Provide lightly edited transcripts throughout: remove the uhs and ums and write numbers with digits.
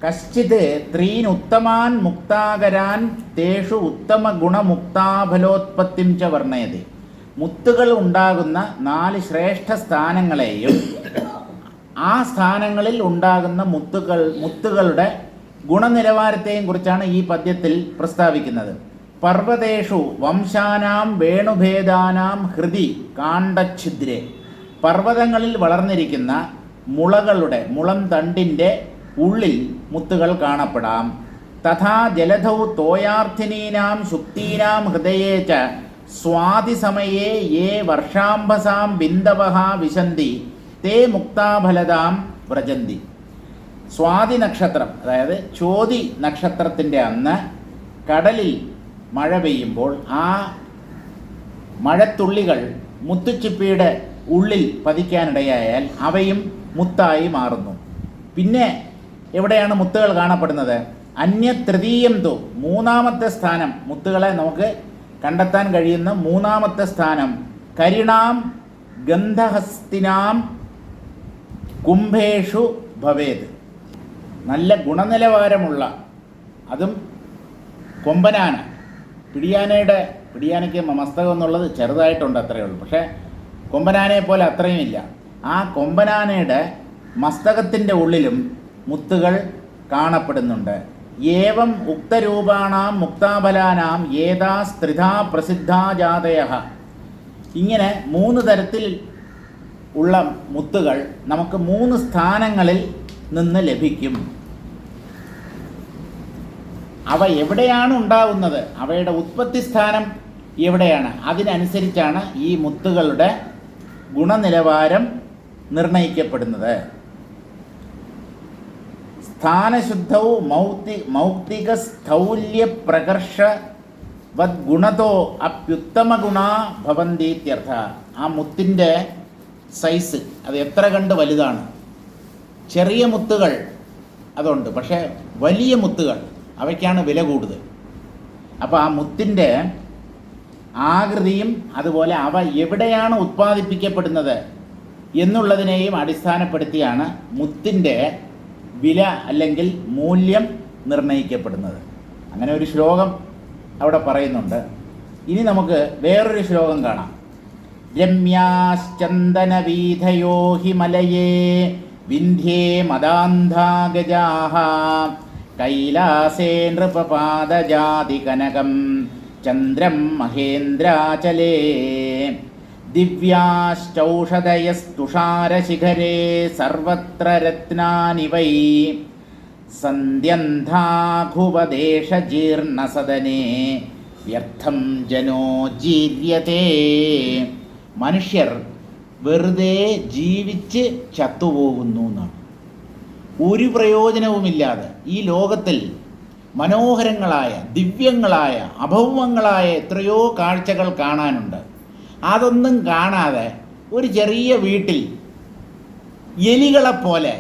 കശ്ചിത് ത്രീൻ ഉത്തമാൻ മുക്താകരാൻ തേഷു ഉത്തമ ഗുണമുക്താഫലോത്പത്തിം ച വർണ്ണയതി. മുത്തുകൾ ഉണ്ടാകുന്ന 4 ശ്രേഷ്ഠ സ്ഥാനങ്ങളെയും ആ സ്ഥാനങ്ങളിൽ ഉണ്ടാകുന്ന മുത്തുകളുടെ ഗുണനിലവാരത്തെയും കുറിച്ചാണ് ഈ പദ്യത്തിൽ പ്രസ്താവിക്കുന്നത്. പർവ്വതേഷു വംശാനാം വേണുഭേദാനാം ഹൃദി കാണ്ഡഛിദ്രേ. പർവ്വതങ്ങളിൽ വളർന്നിരിക്കുന്ന മുളം തണ്ടിൻ്റെ ഉള്ളിൽ മുത്തുകൾ കാണപ്പെടാം. തഥാ ജലധൗ തോയാർത്ഥിനീനാം ശുക്തീനാം ഹൃദയേ ച സ്വാതിസമയേ യേ വർഷാംഭസാം ബിന്ദവഃ വിശന്തി തേ മുക്താഫലതാം വ്രജന്തി. സ്വാതി നക്ഷത്രം, അതായത് ചോതി നക്ഷത്രത്തിൻ്റെ അന്ന് കടലിൽ മഴ പെയ്യുമ്പോൾ ആ മഴത്തുള്ളികൾ മുത്തുച്ചിപ്പിയുടെ ഉള്ളിൽ പതിക്കാനിടയായാൽ അവയും മുത്തായി മാറുന്നു. പിന്നെ എവിടെയാണ് മുത്തുകൾ കാണപ്പെടുന്നത്? അന്യതൃതീയം തു, മൂന്നാമത്തെ സ്ഥാനം, മുത്തുകളെ നമുക്ക് കണ്ടെത്താൻ കഴിയുന്ന മൂന്നാമത്തെ സ്ഥാനം കരിണാം ഗന്ധഹസ്തിനാം കുംഭേഷു ഭവേത്. നല്ല ഗുണനിലവാരമുള്ള, അതും കൊമ്പനാന, പിടിയാനയ്ക്ക് മസ്തകം എന്നുള്ളത് ചെറുതായിട്ടുണ്ട്, അത്രയേ ഉള്ളൂ. പക്ഷേ കൊമ്പനാനയെ പോലെ അത്രയും ഇല്ല. ആ കൊമ്പനാനയുടെ മസ്തകത്തിൻ്റെ ഉള്ളിലും മുത്തുകൾ കാണപ്പെടുന്നുണ്ട്. ഏവം ഉക്തരൂപാണാം മുക്താഫലാനാം ഏതാസ്ത്രിധാ പ്രസിദ്ധാ ജാതയഃ. ഇങ്ങനെ 3 തരത്തിൽ ഉള്ള മുത്തുകൾ നമുക്ക് 3 സ്ഥാനങ്ങളിൽ നിന്ന് ലഭിക്കും. അവ എവിടെയാണ് ഉണ്ടാവുന്നത്, അവയുടെ ഉത്പത്തി സ്ഥാനം എവിടെയാണ്, അതിനനുസരിച്ചാണ് ഈ മുത്തുകളുടെ ഗുണനിലവാരം നിർണയിക്കപ്പെടുന്നത്. സ്ഥാനശുദ്ധൗ മൗക്തിക സ്ഥൗല്യ പ്രകർഷ വദ്ഗുണതോ അപ്യുത്തമ ഗുണാ ഭവന്തീത്യർത്ഥ. ആ മുത്തിൻ്റെ സൈസ് അത് എത്ര കണ്ട് വലുതാണ്. ചെറിയ മുത്തുകൾ അതുണ്ട്, പക്ഷേ വലിയ മുത്തുകൾ അവയ്ക്കാണ് വില കൂടുതൽ. അപ്പോൾ ആ മുത്തിൻ്റെ ആകൃതിയും അതുപോലെ അവ എവിടെയാണ് ഉത്പാദിപ്പിക്കപ്പെടുന്നത് എന്നുള്ളതിനെയും അടിസ്ഥാനപ്പെടുത്തിയാണ് മുത്തിൻ്റെ വില അല്ലെങ്കിൽ മൂല്യം നിർണയിക്കപ്പെടുന്നത്. അങ്ങനെ ഒരു ശ്ലോകം അവിടെ പറയുന്നുണ്ട്. ഇനി നമുക്ക് വേറൊരു ശ്ലോകം കാണാം. രമ്യാശ്ചന്ദനവീഥയോ ഹിമലയേ വിന്ധ്യേ മദാന്ധാഗജാഃ കൈലാസേ നൃപപാദജാതി കനകം ചന്ദ്രം മഹേന്ദ്രാചലേ ദിവ്യാശ്ചൗഷധയസ്തുഷാരശിഖരേ സർവത്ര രത്നാനി വൈ സന്ധ്യന്ധാഘുവദേശജീർണസദനേ വ്യർത്ഥം ജനോ ജീര്യതേ. മനുഷ്യർ വെറുതെ ജീവിച്ച് ചത്തുപോകുന്നു എന്നാണ്. ഒരു പ്രയോജനവുമില്ലാതെ ഈ ലോകത്തിൽ മനോഹരങ്ങളായ ദിവ്യങ്ങളായ അഭൗമങ്ങളായ എത്രയോ കാഴ്ചകൾ കാണാനുണ്ട്. അതൊന്നും കാണാതെ ഒരു ചെറിയ വീട്ടിൽ എലികളെപ്പോലെ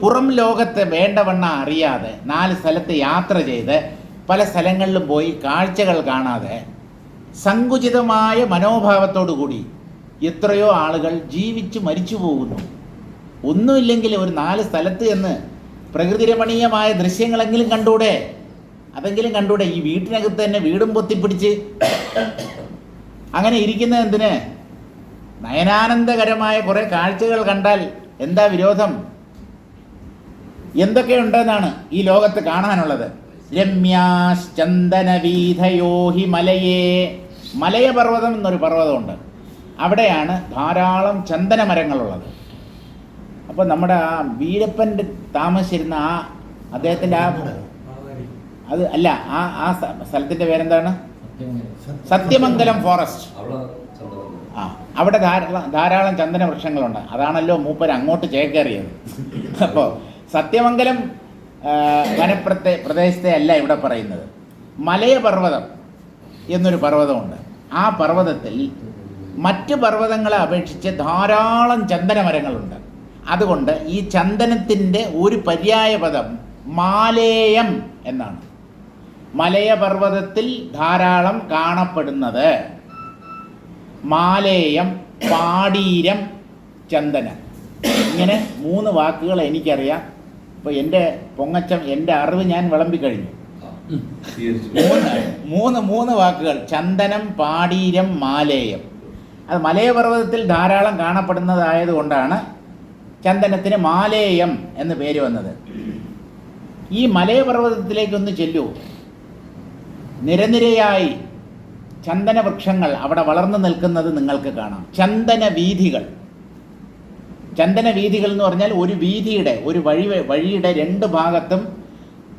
പുറം ലോകത്തെ വേണ്ടവണ്ണം അറിയാതെ 4 സ്ഥലത്ത് യാത്ര ചെയ്ത് പല സ്ഥലങ്ങളിലും പോയി കാഴ്ചകൾ കാണാതെ സങ്കുചിതമായ മനോഭാവത്തോടു കൂടി എത്രയോ ആളുകൾ ജീവിച്ച് മരിച്ചു പോകുന്നു. ഒന്നുമില്ലെങ്കിൽ ഒരു 4 സ്ഥലത്ത് എന്ന് പ്രകൃതി രമണീയമായ ദൃശ്യങ്ങളെങ്കിലും കണ്ടൂടെ? അതെങ്കിലും കണ്ടൂടെ? ഈ വീട്ടിനകത്ത് തന്നെ വീടും പൊത്തിപ്പിടിച്ച് അങ്ങനെ ഇരിക്കുന്നത് എന്തിന്? നയനാനന്ദകരമായ കുറേ കാഴ്ചകൾ കണ്ടാൽ എന്താ വിരോധം? എന്തൊക്കെയുണ്ടെന്നാണ് ഈ ലോകത്ത് കാണാനുള്ളത്. രമ്യാശ്ചന്ദനവീഥയോ ഹി മലയേ. മലയപർവ്വതം എന്നൊരു പർവ്വതമുണ്ട്. അവിടെയാണ് ധാരാളം ചന്ദനമരങ്ങളുള്ളത്. അപ്പോൾ നമ്മുടെ ആ വീരപ്പൻ്റെ താമസിച്ചിരുന്ന അദ്ദേഹത്തിൻ്റെ അത് അല്ല, ആ സ്ഥലത്തിൻ്റെ പേരെന്താണ്? സത്യമംഗലം ഫോറസ്റ്റ്. അവിടെ ധാരാളം ചന്ദന വൃക്ഷങ്ങളുണ്ട്. അതാണല്ലോ മൂപ്പർ അങ്ങോട്ട് ചേക്കേറിയത്. അപ്പോൾ സത്യമംഗലം പ്രദേശത്തെ അല്ല ഇവിടെ പറയുന്നത്. മലയപർവ്വതം എന്നൊരു പർവ്വതമുണ്ട്. ആ പർവ്വതത്തിൽ മറ്റ് പർവ്വതങ്ങളെ അപേക്ഷിച്ച് ധാരാളം ചന്ദനമരങ്ങളുണ്ട്. അതുകൊണ്ട് ഈ ചന്ദനത്തിൻ്റെ ഒരു പര്യായ പദം മാലേയം എന്നാണ്. മലയപർവ്വതത്തിൽ ധാരാളം കാണപ്പെടുന്നത് മാലേയം, പാടീരം, ചന്ദനം. ഇങ്ങനെ 3 വാക്കുകൾ എനിക്കറിയാം. ഇപ്പോൾ എൻ്റെ പൊങ്ങച്ചം, എൻ്റെ അറിവ് ഞാൻ വിളമ്പിക്കഴിഞ്ഞു. മൂന്ന് വാക്കുകൾ: ചന്ദനം, പാടീരം, മാലേയം. അത് മലയപർവ്വതത്തിൽ ധാരാളം കാണപ്പെടുന്നതായതുകൊണ്ടാണ് ചന്ദനത്തിന് മാലേയം എന്ന് പേര് വന്നത്. ഈ മലയപർവ്വതത്തിലേക്കൊന്ന് ചെല്ലൂ. നിരനിരയായി ചന്ദനവൃക്ഷങ്ങൾ അവിടെ വളർന്നു നിൽക്കുന്നത് നിങ്ങൾക്ക് കാണാം. ചന്ദനവീഥികൾ എന്ന് പറഞ്ഞാൽ ഒരു വീഥിയുടെ, ഒരു വഴിയുടെ രണ്ട് ഭാഗത്തും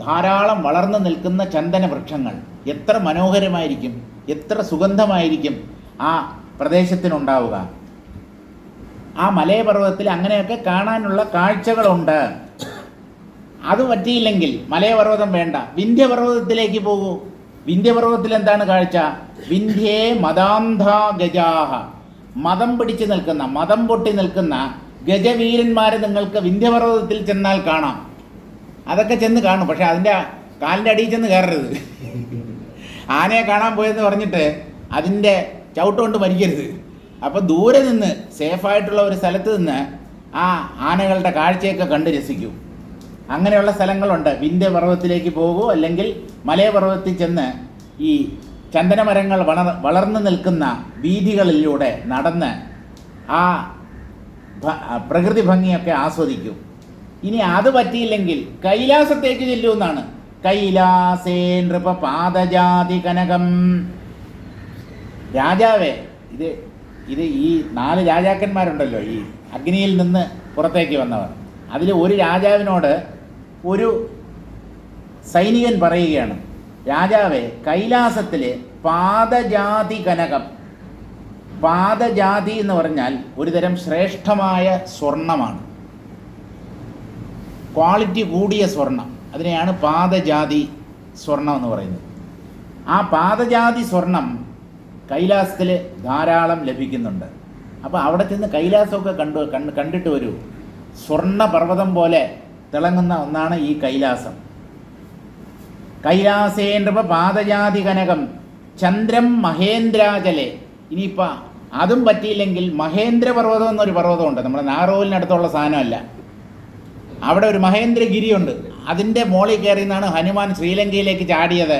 ധാരാളം വളർന്നു നിൽക്കുന്ന ചന്ദനവൃക്ഷങ്ങൾ. എത്ര മനോഹരമായിരിക്കും, എത്ര സുഗന്ധമായിരിക്കും ആ പ്രദേശത്തിനുണ്ടാവുക. ആ മലയപർവ്വതത്തിൽ അങ്ങനെയൊക്കെ കാണാനുള്ള കാഴ്ചകളുണ്ട്. അത് പറ്റിയില്ലെങ്കിൽ മലയപർവ്വതം വേണ്ട, വിന്ധ്യപർവ്വതത്തിലേക്ക് പോകൂ. വിന്ധ്യപർവ്വതത്തിൽ എന്താണ് കാഴ്ച? വിന്ധ്യേ മദാന്ധാ ഗജാഹ. മതം പിടിച്ച് നിൽക്കുന്ന, മതം പൊട്ടി നിൽക്കുന്ന ഗജവീരന്മാരെ നിങ്ങൾക്ക് വിന്ധ്യപർവ്വതത്തിൽ ചെന്നാൽ കാണാം. അതൊക്കെ ചെന്ന് കാണും. പക്ഷെ അതിൻ്റെ കാലിൻ്റെ അടിയിൽ ചെന്ന് കയറരുത്. ആനയെ കാണാൻ പോയെന്ന് പറഞ്ഞിട്ട് അതിൻ്റെ ചവിട്ടുകൊണ്ട് മരിക്കരുത്. അപ്പോൾ ദൂരെ നിന്ന് സേഫായിട്ടുള്ള ഒരു സ്ഥലത്ത് നിന്ന് ആ ആനകളുടെ കാഴ്ചയൊക്കെ കണ്ട് രസിക്കൂ. അങ്ങനെയുള്ള സ്ഥലങ്ങളുണ്ട്. വിന്ധ്യപർവ്വതത്തിലേക്ക് പോകൂ, അല്ലെങ്കിൽ മലയപർവ്വതത്തിൽ ചെന്ന് ഈ ചന്ദനമരങ്ങൾ വളർന്നു നിൽക്കുന്ന വീഥികളിലൂടെ നടന്ന് ആ പ്രകൃതി ഭംഗിയൊക്കെ ആസ്വദിക്കൂ. ഇനി അത് പറ്റിയില്ലെങ്കിൽ കൈലാസത്തേക്ക് ചെല്ലൂ എന്നാണ്. കൈലാസേ നൃപ പാദജാതി കനകം. രാജാവേ, ഇത് ഈ 4 രാജാക്കന്മാരുണ്ടല്ലോ, ഈ അഗ്നിയിൽ നിന്ന് പുറത്തേക്ക് വന്നവർ. അതിൽ ഒരു രാജാവിനോട് ഒരു സൈനികൻ പറയുകയാണ്: രാജാവേ, കൈലാസത്തിലെ പാദജാതി കനകം. പാദജാതി എന്ന് പറഞ്ഞാൽ ഒരുതരം ശ്രേഷ്ഠമായ സ്വർണമാണ്, ക്വാളിറ്റി കൂടിയ സ്വർണം. അതിനെയാണ് പാദജാതി സ്വർണം എന്ന് പറയുന്നത്. ആ പാദജാതി സ്വർണം കൈലാസത്തിൽ ധാരാളം ലഭിക്കുന്നുണ്ട്. അപ്പോൾ അവിടെ ചെന്ന് കൈലാസമൊക്കെ കണ്ടിട്ട് വരൂ. സ്വർണ്ണ പർവ്വതം പോലെ തിളങ്ങുന്ന ഒന്നാണ് ഈ കൈലാസം. കൈലാസേന്ദ്രപ പാദജാതി കനകം ചന്ദ്രം മഹേന്ദ്രാചലെ. ഇനിയിപ്പോൾ അതും പറ്റിയില്ലെങ്കിൽ മഹേന്ദ്രപർവ്വതം എന്നൊരു പർവ്വതമുണ്ട്. നമ്മുടെ നാഗർകോവിലിനടുത്തുള്ള സാധനമല്ല. അവിടെ ഒരു മഹേന്ദ്രഗിരിയുണ്ട്. അതിൻ്റെ മോളിൽ കയറി നിന്നാണ് ഹനുമാൻ ശ്രീലങ്കയിലേക്ക് ചാടിയത്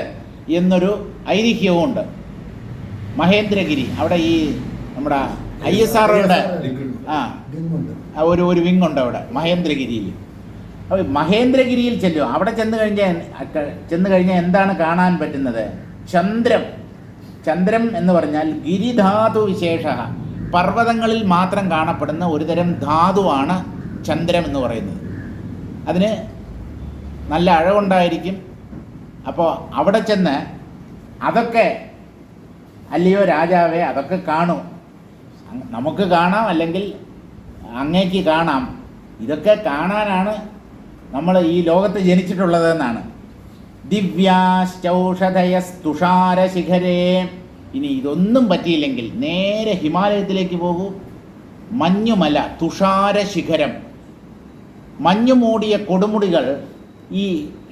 എന്നൊരു ഐതിഹ്യവും ഉണ്ട്. മഹേന്ദ്രഗിരി, അവിടെ ഈ നമ്മുടെ ISROയുടെ ഒരു വിങ്ങുണ്ട് അവിടെ മഹേന്ദ്രഗിരിയിൽ. അപ്പോൾ മഹേന്ദ്രഗിരിയിൽ ചെല്ലും. അവിടെ ചെന്ന് കഴിഞ്ഞാൽ എന്താണ് കാണാൻ പറ്റുന്നത്? ചന്ദ്രം എന്ന് പറഞ്ഞാൽ ഗിരിധാതു വിശേഷ. പർവ്വതങ്ങളിൽ മാത്രം കാണപ്പെടുന്ന ഒരുതരം ധാതുവാണ് ചന്ദ്രം എന്ന് പറയുന്നത്. അതിന് നല്ല അഴകുണ്ടായിരിക്കും. അപ്പോൾ അവിടെ ചെന്ന് അതൊക്കെ, അല്ലയോ രാജാവേ, അതൊക്കെ കാണൂ. നമുക്ക് കാണാം, അല്ലെങ്കിൽ അങ്ങേക്ക് കാണാം. ഇതൊക്കെ കാണാനാണ് നമ്മൾ ഈ ലോകത്ത് ജനിച്ചിട്ടുള്ളതെന്നാണ്. ദിവ്യാശ്ചൗഷധയസ്തുഷാരശിഖരേ. ഇനി ഇതൊന്നും പറ്റിയില്ലെങ്കിൽ നേരെ ഹിമാലയത്തിലേക്ക് പോകൂ. മഞ്ഞുമല, തുഷാരശിഖരം, മഞ്ഞു മൂടിയ കൊടുമുടികൾ ഈ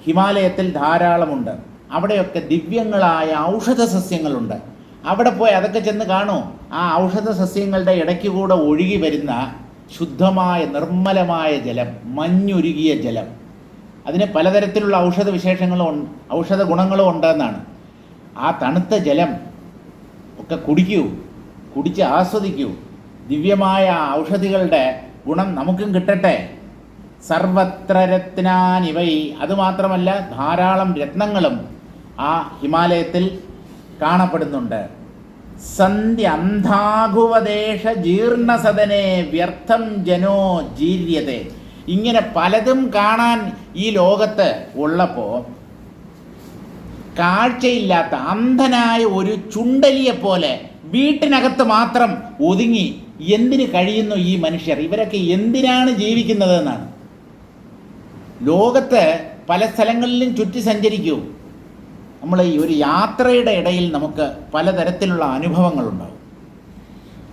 ഹിമാലയത്തിൽ ധാരാളമുണ്ട്. അവിടെയൊക്കെ ദിവ്യങ്ങളായ ഔഷധ സസ്യങ്ങളുണ്ട്. അവിടെ പോയി അതൊക്കെ ചെന്ന് കാണൂ. ആ ഔഷധ സസ്യങ്ങളുടെ ഇടയ്ക്ക് കൂടെ ഒഴുകി വരുന്ന ശുദ്ധമായ നിർമ്മലമായ ജലം, മഞ്ഞുരുകിയ ജലം. അതിന് പലതരത്തിലുള്ള ഔഷധ ഗുണങ്ങളും ഉണ്ടെന്നാണ്. ആ തണുത്ത ജലം ഒക്കെ കുടിച്ച് ആസ്വദിക്കൂ. ദിവ്യമായ ഔഷധികളുടെ ഗുണം നമുക്കും കിട്ടട്ടെ. സർവത്ര രത്നാനിവൈ. അതുമാത്രമല്ല, ധാരാളം രത്നങ്ങളും ആ ഹിമാലയത്തിൽ കാണപ്പെടുന്നുണ്ട്. സന്ധ്യ അന്ധാഘുവദേശ ജീർണസദനെ വ്യർത്ഥം ജനോ ജീര്യതേ. ഇങ്ങനെ പലതും കാണാൻ ഈ ലോകത്ത് ഉള്ളപ്പോൾ കാഴ്ചയില്ലാത്ത അന്ധനായ ഒരു ചുണ്ടലിയെ പോലെ വീട്ടിനകത്ത് മാത്രം ഒതുങ്ങി എന്തിന് കഴിയുന്നു ഈ മനുഷ്യർ? ഇവരൊക്കെ എന്തിനാണ് ജീവിക്കുന്നത് എന്നാണ്. ലോകത്ത് പല സ്ഥലങ്ങളിലും ചുറ്റി സഞ്ചരിക്കൂ. നമ്മൾ ഈ ഒരു യാത്രയുടെ ഇടയിൽ നമുക്ക് പലതരത്തിലുള്ള അനുഭവങ്ങളുണ്ടാവും.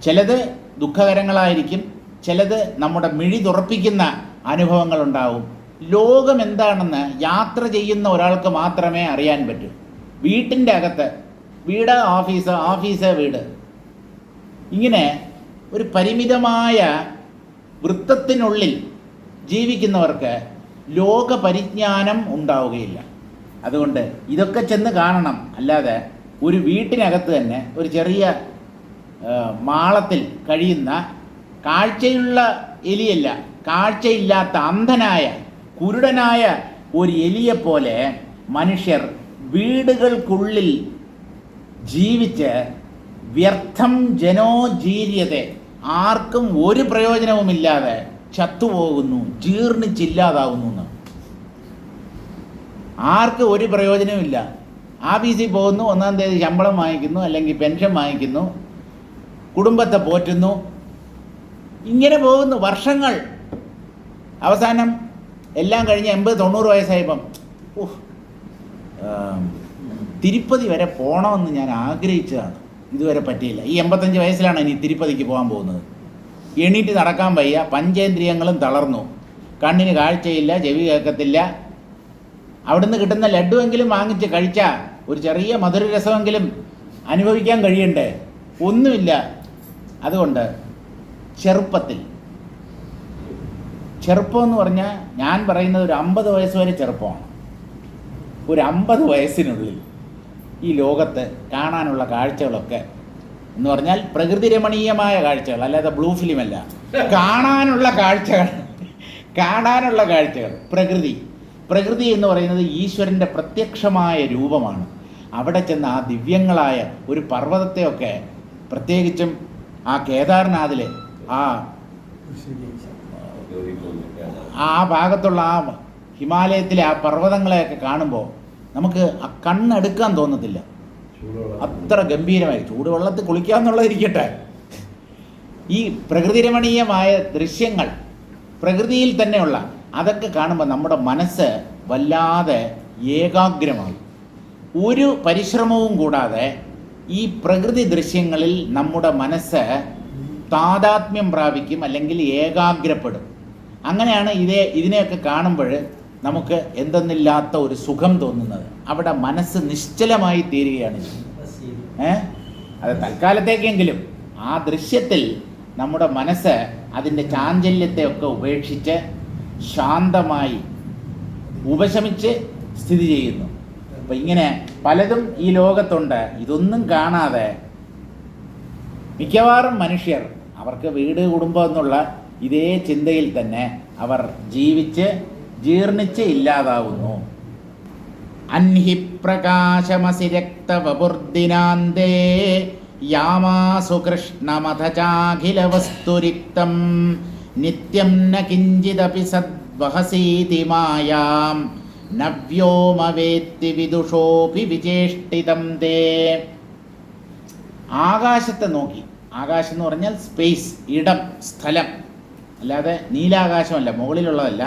ചിലത് ദുഃഖകരങ്ങളായിരിക്കും, ചിലത് നമ്മുടെ മിഴി തുറപ്പിക്കുന്ന അനുഭവങ്ങളുണ്ടാവും. ലോകം എന്താണെന്ന് യാത്ര ചെയ്യുന്ന ഒരാൾക്ക് മാത്രമേ അറിയാൻ പറ്റൂ. വീട്ടിൻ്റെ അകത്ത് വീട്, ഓഫീസ് വീട്, ഇങ്ങനെ ഒരു പരിമിതമായ വൃത്തത്തിനുള്ളിൽ ജീവിക്കുന്നവർക്ക് ലോക പരിജ്ഞാനം ഉണ്ടാവുകയില്ല. അതുകൊണ്ട് ഇതൊക്കെ ചെന്ന് കാണണം. അല്ലാതെ ഒരു വീട്ടിനകത്ത് തന്നെ ഒരു ചെറിയ മാളത്തിൽ കഴിയുന്ന കാഴ്ചയുള്ള എലിയല്ല, കാഴ്ചയില്ലാത്ത അന്ധനായ കുരുടനായ ഒരു എലിയെപ്പോലെ മനുഷ്യർ വീടുകൾക്കുള്ളിൽ ജീവിച്ച് വ്യർത്ഥം ജനോജീര്യത, ആർക്കും ഒരു പ്രയോജനവുമില്ലാതെ ചത്തുപോകുന്നു, ജീർണിച്ചില്ലാതാവുന്നു എന്ന്. ആർക്കും ഒരു പ്രയോജനവുമില്ല. ആഫീസിൽ പോകുന്നു, 1-ാം തീയതി ശമ്പളം വാങ്ങിക്കുന്നു, അല്ലെങ്കിൽ പെൻഷൻ വാങ്ങിക്കുന്നു, കുടുംബത്തെ പോറ്റുന്നു, ഇങ്ങനെ പോകുന്നു വർഷങ്ങൾ. അവസാനം എല്ലാം കഴിഞ്ഞ് 80-90 വയസ്സായപ്പം തിരുപ്പതി വരെ പോകണമെന്ന് ഞാൻ ആഗ്രഹിച്ചതാണ്, ഇതുവരെ പറ്റിയില്ല. ഈ 85 വയസ്സിലാണ് ഇനി തിരുപ്പതിക്ക് പോകാൻ പോകുന്നത്. എണീറ്റ് നടക്കാൻ വയ്യ, പഞ്ചേന്ദ്രിയങ്ങളും തളർന്നു, കണ്ണിന് കാഴ്ചയില്ല, ചെവി കേൾക്കത്തില്ല. അവിടുന്ന് കിട്ടുന്ന ലഡുവെങ്കിലും വാങ്ങിച്ച് കഴിച്ചാൽ ഒരു ചെറിയ മധുരരസമെങ്കിലും അനുഭവിക്കാൻ കഴിയണ്ടേ? ഒന്നുമില്ല. അതുകൊണ്ട് ചെറുപ്പം എന്ന് പറഞ്ഞാൽ ഞാൻ പറയുന്നത് ഒരു 50 വയസ്സ് വരെ ചെറുപ്പമാണ്. ഒരു 50 വയസ്സിനുള്ളിൽ ഈ ലോകത്ത് കാണാനുള്ള കാഴ്ചകളൊക്കെ എന്ന് പറഞ്ഞാൽ പ്രകൃതി രമണീയമായ കാഴ്ചകൾ, അല്ലാതെ ബ്ലൂ ഫിലിമല്ല. കാണാനുള്ള കാഴ്ചകൾ പ്രകൃതി എന്ന് പറയുന്നത് ഈശ്വരൻ്റെ പ്രത്യക്ഷമായ രൂപമാണ്. അവിടെ ചെന്ന് ആ ദിവ്യങ്ങളായ ഒരു പർവ്വതത്തെയൊക്കെ, പ്രത്യേകിച്ചും ആ കേദാർനാഥിൽ ആ ഭാഗത്തുള്ള ആ ഹിമാലയത്തിലെ ആ പർവ്വതങ്ങളെയൊക്കെ കാണുമ്പോൾ നമുക്ക് ആ കണ്ണെടുക്കാൻ തോന്നത്തില്ല, അത്ര ഗംഭീരമായി. ചൂടുവെള്ളത്തിൽ കുളിക്കാമെന്നുള്ളതിരിക്കട്ടെ, ഈ പ്രകൃതി രമണീയമായ ദൃശ്യങ്ങൾ പ്രകൃതിയിൽ തന്നെയുള്ള അതൊക്കെ കാണുമ്പോൾ നമ്മുടെ മനസ്സ് വല്ലാതെ ഏകാഗ്രമാകും. ഒരു പരിശ്രമവും കൂടാതെ ഈ പ്രകൃതി ദൃശ്യങ്ങളിൽ നമ്മുടെ മനസ്സ് താതാത്മ്യം പ്രാപിക്കും, അല്ലെങ്കിൽ ഏകാഗ്രപ്പെടും. അങ്ങനെയാണ് ഇതിനെയൊക്കെ കാണുമ്പോൾ നമുക്ക് എന്തെന്നില്ലാത്ത ഒരു സുഖം തോന്നുന്നത്. അവിടെ മനസ്സ് നിശ്ചലമായി തീരുകയാണ്. അത് തൽക്കാലത്തേക്കെങ്കിലും ആ ദൃശ്യത്തിൽ നമ്മുടെ മനസ്സ് അതിൻ്റെ ചാഞ്ചല്യത്തെയൊക്കെ ഉപേക്ഷിച്ച് ശാന്തമായി ഉപശമിച്ച് സ്ഥിതി ചെയ്യുന്നു. അപ്പം ഇങ്ങനെ പലതും ഈ ലോകത്തുണ്ട്. ഇതൊന്നും കാണാതെ മിക്കവാറും മനുഷ്യർ അവർക്ക് വീട് കുടുംബം എന്നുള്ള ഇതേ ചിന്തയിൽ തന്നെ അവർ ജീവിച്ച് ജീർണിച്ച് ഇല്ലാതാവുന്നു. അൻഹി പ്രകാശമസി രക്തവപുർദിനാന്തേ യാമാസു കൃഷ്ണമഥചാഖില വസ്തുരിക്തം നിത്യം ന കിഞ്ചിദപി സദ്വഹസീതി മായാം നവ്യോമവേത്തി വിദുഷോപി വിചേഷ്ടിതം തേ. ആകാശത്തെ നോക്കി, ആകാശം എന്ന് പറഞ്ഞാൽ സ്പേസ്, ഇടം, സ്ഥലം, അല്ലാതെ നീലാകാശമല്ല, മുകളിലുള്ളതല്ല.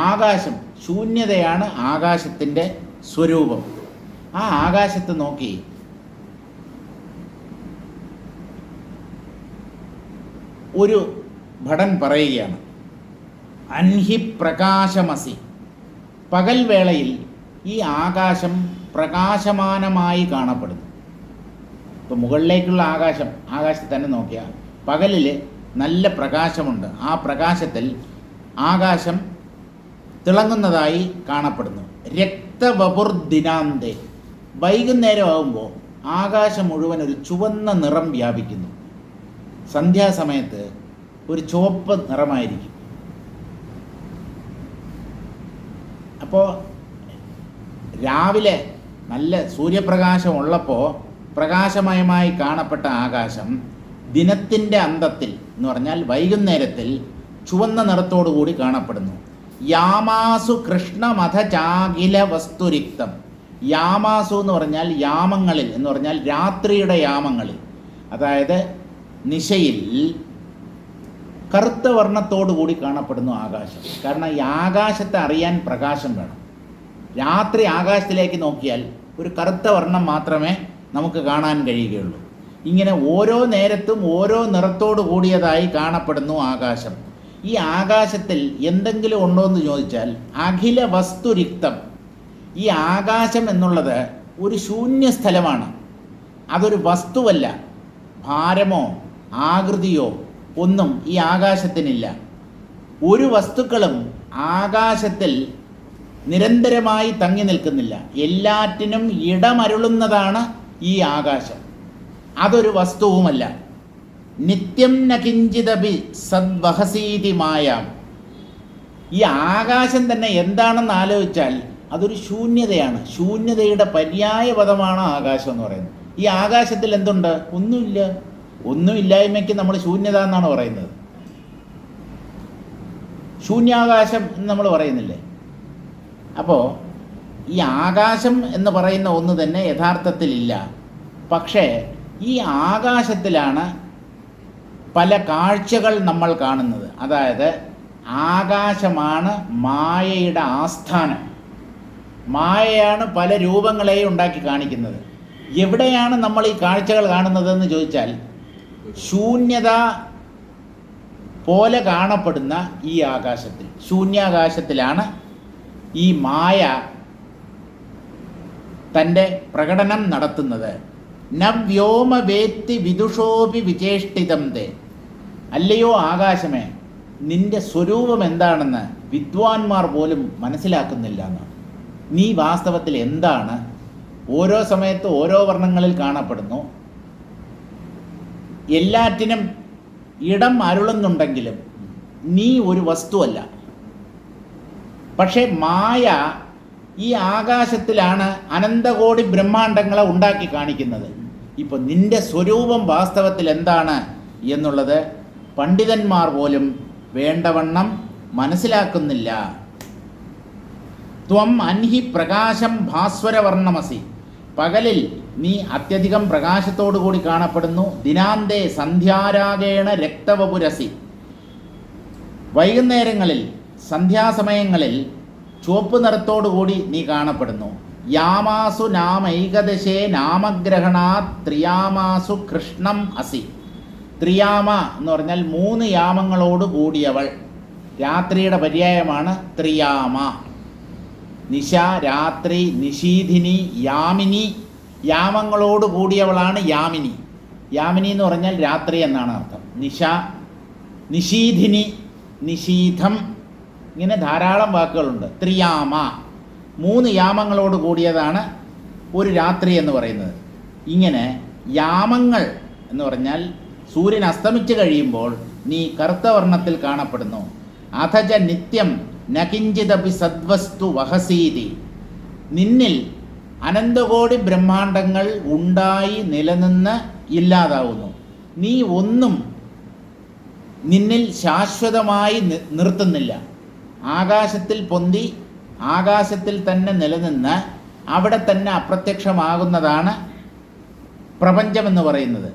ആകാശം, ശൂന്യതയാണ് ആകാശത്തിൻ്റെ സ്വരൂപം. ആ ആകാശത്ത് നോക്കി ഒരു ഭടൻ പറയുകയാണ്, അൻഹി പ്രകാശമസി. പകൽ വേളയിൽ ഈ ആകാശം പ്രകാശമാനമായി കാണപ്പെടുന്നു. ഇപ്പോൾ മുകളിലേക്കുള്ള ആകാശത്ത് തന്നെ നോക്കിയാൽ പകലിൽ നല്ല പ്രകാശമുണ്ട്. ആ പ്രകാശത്തിൽ ആകാശം തിളങ്ങുന്നതായി കാണപ്പെടുന്നു. രക്തവപുർദിനാന്തേ, വൈകുന്നേരമാകുമ്പോൾ ആകാശം മുഴുവൻ ഒരു ചുവന്ന നിറം വ്യാപിക്കുന്നു. സന്ധ്യാസമയത്ത് ഒരു ചുവപ്പ് നിറമായിരിക്കും. അപ്പോൾ രാവിലെ നല്ല സൂര്യപ്രകാശം ഉള്ളപ്പോൾ പ്രകാശമയമായി കാണപ്പെട്ട ആകാശം ദിനത്തിൻ്റെ അന്തത്തിൽ എന്ന് പറഞ്ഞാൽ വൈകുന്നേരത്തിൽ ചുവന്ന നിറത്തോടു കൂടി കാണപ്പെടുന്നു. യാമാസു കൃഷ്ണമഥചാഖില വസ്തുരിക്തം. യാമാസു എന്ന് പറഞ്ഞാൽ യാമങ്ങളിൽ എന്ന് പറഞ്ഞാൽ രാത്രിയുടെ യാമങ്ങളിൽ, അതായത് നിശയിൽ കറുത്ത വർണ്ണത്തോടു കൂടി കാണപ്പെടുന്നു ആകാശം. കാരണം ഈ ആകാശത്തെ അറിയാൻ പ്രകാശം വേണം. രാത്രി ആകാശത്തിലേക്ക് നോക്കിയാൽ ഒരു കറുത്ത വർണ്ണം മാത്രമേ നമുക്ക് കാണാൻ കഴിയുകയുള്ളൂ. ഇങ്ങനെ ഓരോ നേരത്തും ഓരോ നിറത്തോടു കൂടിയതായി കാണപ്പെടുന്നു ആകാശം. ഈ ആകാശത്തിൽ എന്തെങ്കിലും ഉണ്ടോ എന്ന് ചോദിച്ചാൽ അഖില വസ്തുരിക്തം. ഈ ആകാശം എന്നുള്ളത് ഒരു ശൂന്യ സ്ഥലമാണ്, അതൊരു വസ്തുവല്ല. ഭാരമോ ആകൃതിയോ ഒന്നും ഈ ആകാശത്തിനില്ല. ഒരു വസ്തുക്കളും ആകാശത്തിൽ നിരന്തരമായി തങ്ങി നിൽക്കുന്നില്ല. എല്ലാറ്റിനും ഇടമരുളുന്നതാണ് ഈ ആകാശം. അതൊരു വസ്തുവുമല്ല. നിത്യം ന കിഞ്ചിദപി സദ്വഹസീതി മായാം. ഈ ആകാശം തന്നെ എന്താണെന്ന് ആലോചിച്ചാൽ അതൊരു ശൂന്യതയാണ്. ശൂന്യതയുടെ പര്യായ പദമാണ് ആകാശം എന്ന് പറയുന്നത്. ഈ ആകാശത്തിൽ എന്തുണ്ട്? ഒന്നുമില്ല. ഒന്നുമില്ലായ്മയ്ക്ക് നമ്മൾ ശൂന്യത എന്നാണ് പറയുന്നത്. ശൂന്യാകാശം എന്ന് നമ്മൾ പറയുന്നില്ലേ? അപ്പോൾ ഈ ആകാശം എന്ന് പറയുന്ന ഒന്ന് തന്നെ യഥാർത്ഥത്തിലില്ല. പക്ഷേ ഈ ആകാശത്തിലാണ് പല കാഴ്ചകൾ നമ്മൾ കാണുന്നത്. അതായത് ആകാശമാണ് മായയുടെ ആസ്ഥാനം. മായയാണ് പല രൂപങ്ങളെയും ഉണ്ടാക്കി കാണിക്കുന്നത്. എവിടെയാണ് നമ്മൾ ഈ കാഴ്ചകൾ കാണുന്നതെന്ന് ചോദിച്ചാൽ ശൂന്യത പോലെ കാണപ്പെടുന്ന ഈ ആകാശത്തിൽ, ശൂന്യാകാശത്തിലാണ് ഈ മായ തൻ്റെ പ്രകടനം നടത്തുന്നത്. ന വ്യോമ വേത്തി വിദുഷോപി വിചേഷ്ടിതം തേ. അല്ലയോ ആകാശമേ, നിന്റെ സ്വരൂപം എന്താണെന്ന് വിദ്വാൻമാർ പോലും മനസ്സിലാക്കുന്നില്ല എന്നാണ്. നീ വാസ്തവത്തിൽ എന്താണ്? ഓരോ സമയത്ത് ഓരോ വർണ്ണങ്ങളിൽ കാണപ്പെടുന്നു. എല്ലാറ്റിനും ഇടം അരുളുന്നുണ്ടെങ്കിലും നീ ഒരു വസ്തുവല്ല. പക്ഷേ മായ ഈ ആകാശത്തിലാണ് അനന്തകോടി ബ്രഹ്മാണ്ടങ്ങളെ ഉണ്ടാക്കി കാണിക്കുന്നത്. ഇപ്പോൾ നിന്റെ സ്വരൂപം വാസ്തവത്തിൽ എന്താണ് എന്നുള്ളത് പണ്ഡിതന്മാർ പോലും വേണ്ടവണ്ണം മനസ്സിലാക്കുന്നില്ല. ത്വം അൻഹി പ്രകാശം ഭാസ്വരവർണ്ണമസി. പകലിൽ നീ അത്യധികം പ്രകാശത്തോടു കൂടി കാണപ്പെടുന്നു. ദിനാന്തേ സന്ധ്യാരാഗേണ രക്തവപുരസി. വൈകുന്നേരങ്ങളിൽ, സന്ധ്യാസമയങ്ങളിൽ ചുവപ്പ് നിറത്തോടുകൂടി നീ കാണപ്പെടുന്നു. യാമാസു നാമൈകദശേ നാമഗ്രഹണാത് ത്രിയാമാസു കൃഷ്ണം അസി. ത്രിയാമ എന്ന് പറഞ്ഞാൽ 3 യാമങ്ങളോട് കൂടിയവൾ. രാത്രിയുടെ പര്യായമാണ് ത്രിയാമ. നിശ, രാത്രി, നിശീധിനി, യാമിനി. യാമങ്ങളോട് കൂടിയവളാണ് യാമിനി. യാമിനി എന്ന് പറഞ്ഞാൽ രാത്രി എന്നാണ് അർത്ഥം. നിശ, നിശീധിനി, നിശീധം, ഇങ്ങനെ ധാരാളം വാക്കുകളുണ്ട്. ത്രിയാമ, 3 യാമങ്ങളോട് കൂടിയതാണ് ഒരു രാത്രി എന്ന് പറയുന്നത്. ഇങ്ങനെ യാമങ്ങൾ എന്ന് പറഞ്ഞാൽ സൂര്യൻ അസ്തമിച്ച് കഴിയുമ്പോൾ നീ കറുത്ത വർണ്ണത്തിൽ കാണപ്പെടുന്നു. അഥച നിത്യം നകിഞ്ചിതപി സദ്വസ്തു വഹസീതി. നിന്നിൽ അനന്തകോടി ബ്രഹ്മാണ്ടങ്ങൾ ഉണ്ടായി നിലനിന്ന് ഇല്ലാതാവുന്നു. നീ ഒന്നും നിന്നിൽ ശാശ്വതമായി നിർത്തുന്നില്ല. ആകാശത്തിൽ പൊന്തി ആകാശത്തിൽ തന്നെ നിലനിന്ന് അവിടെ തന്നെ അപ്രത്യക്ഷമാകുന്നതാണ് പ്രപഞ്ചമെന്ന് പറയുന്നത്.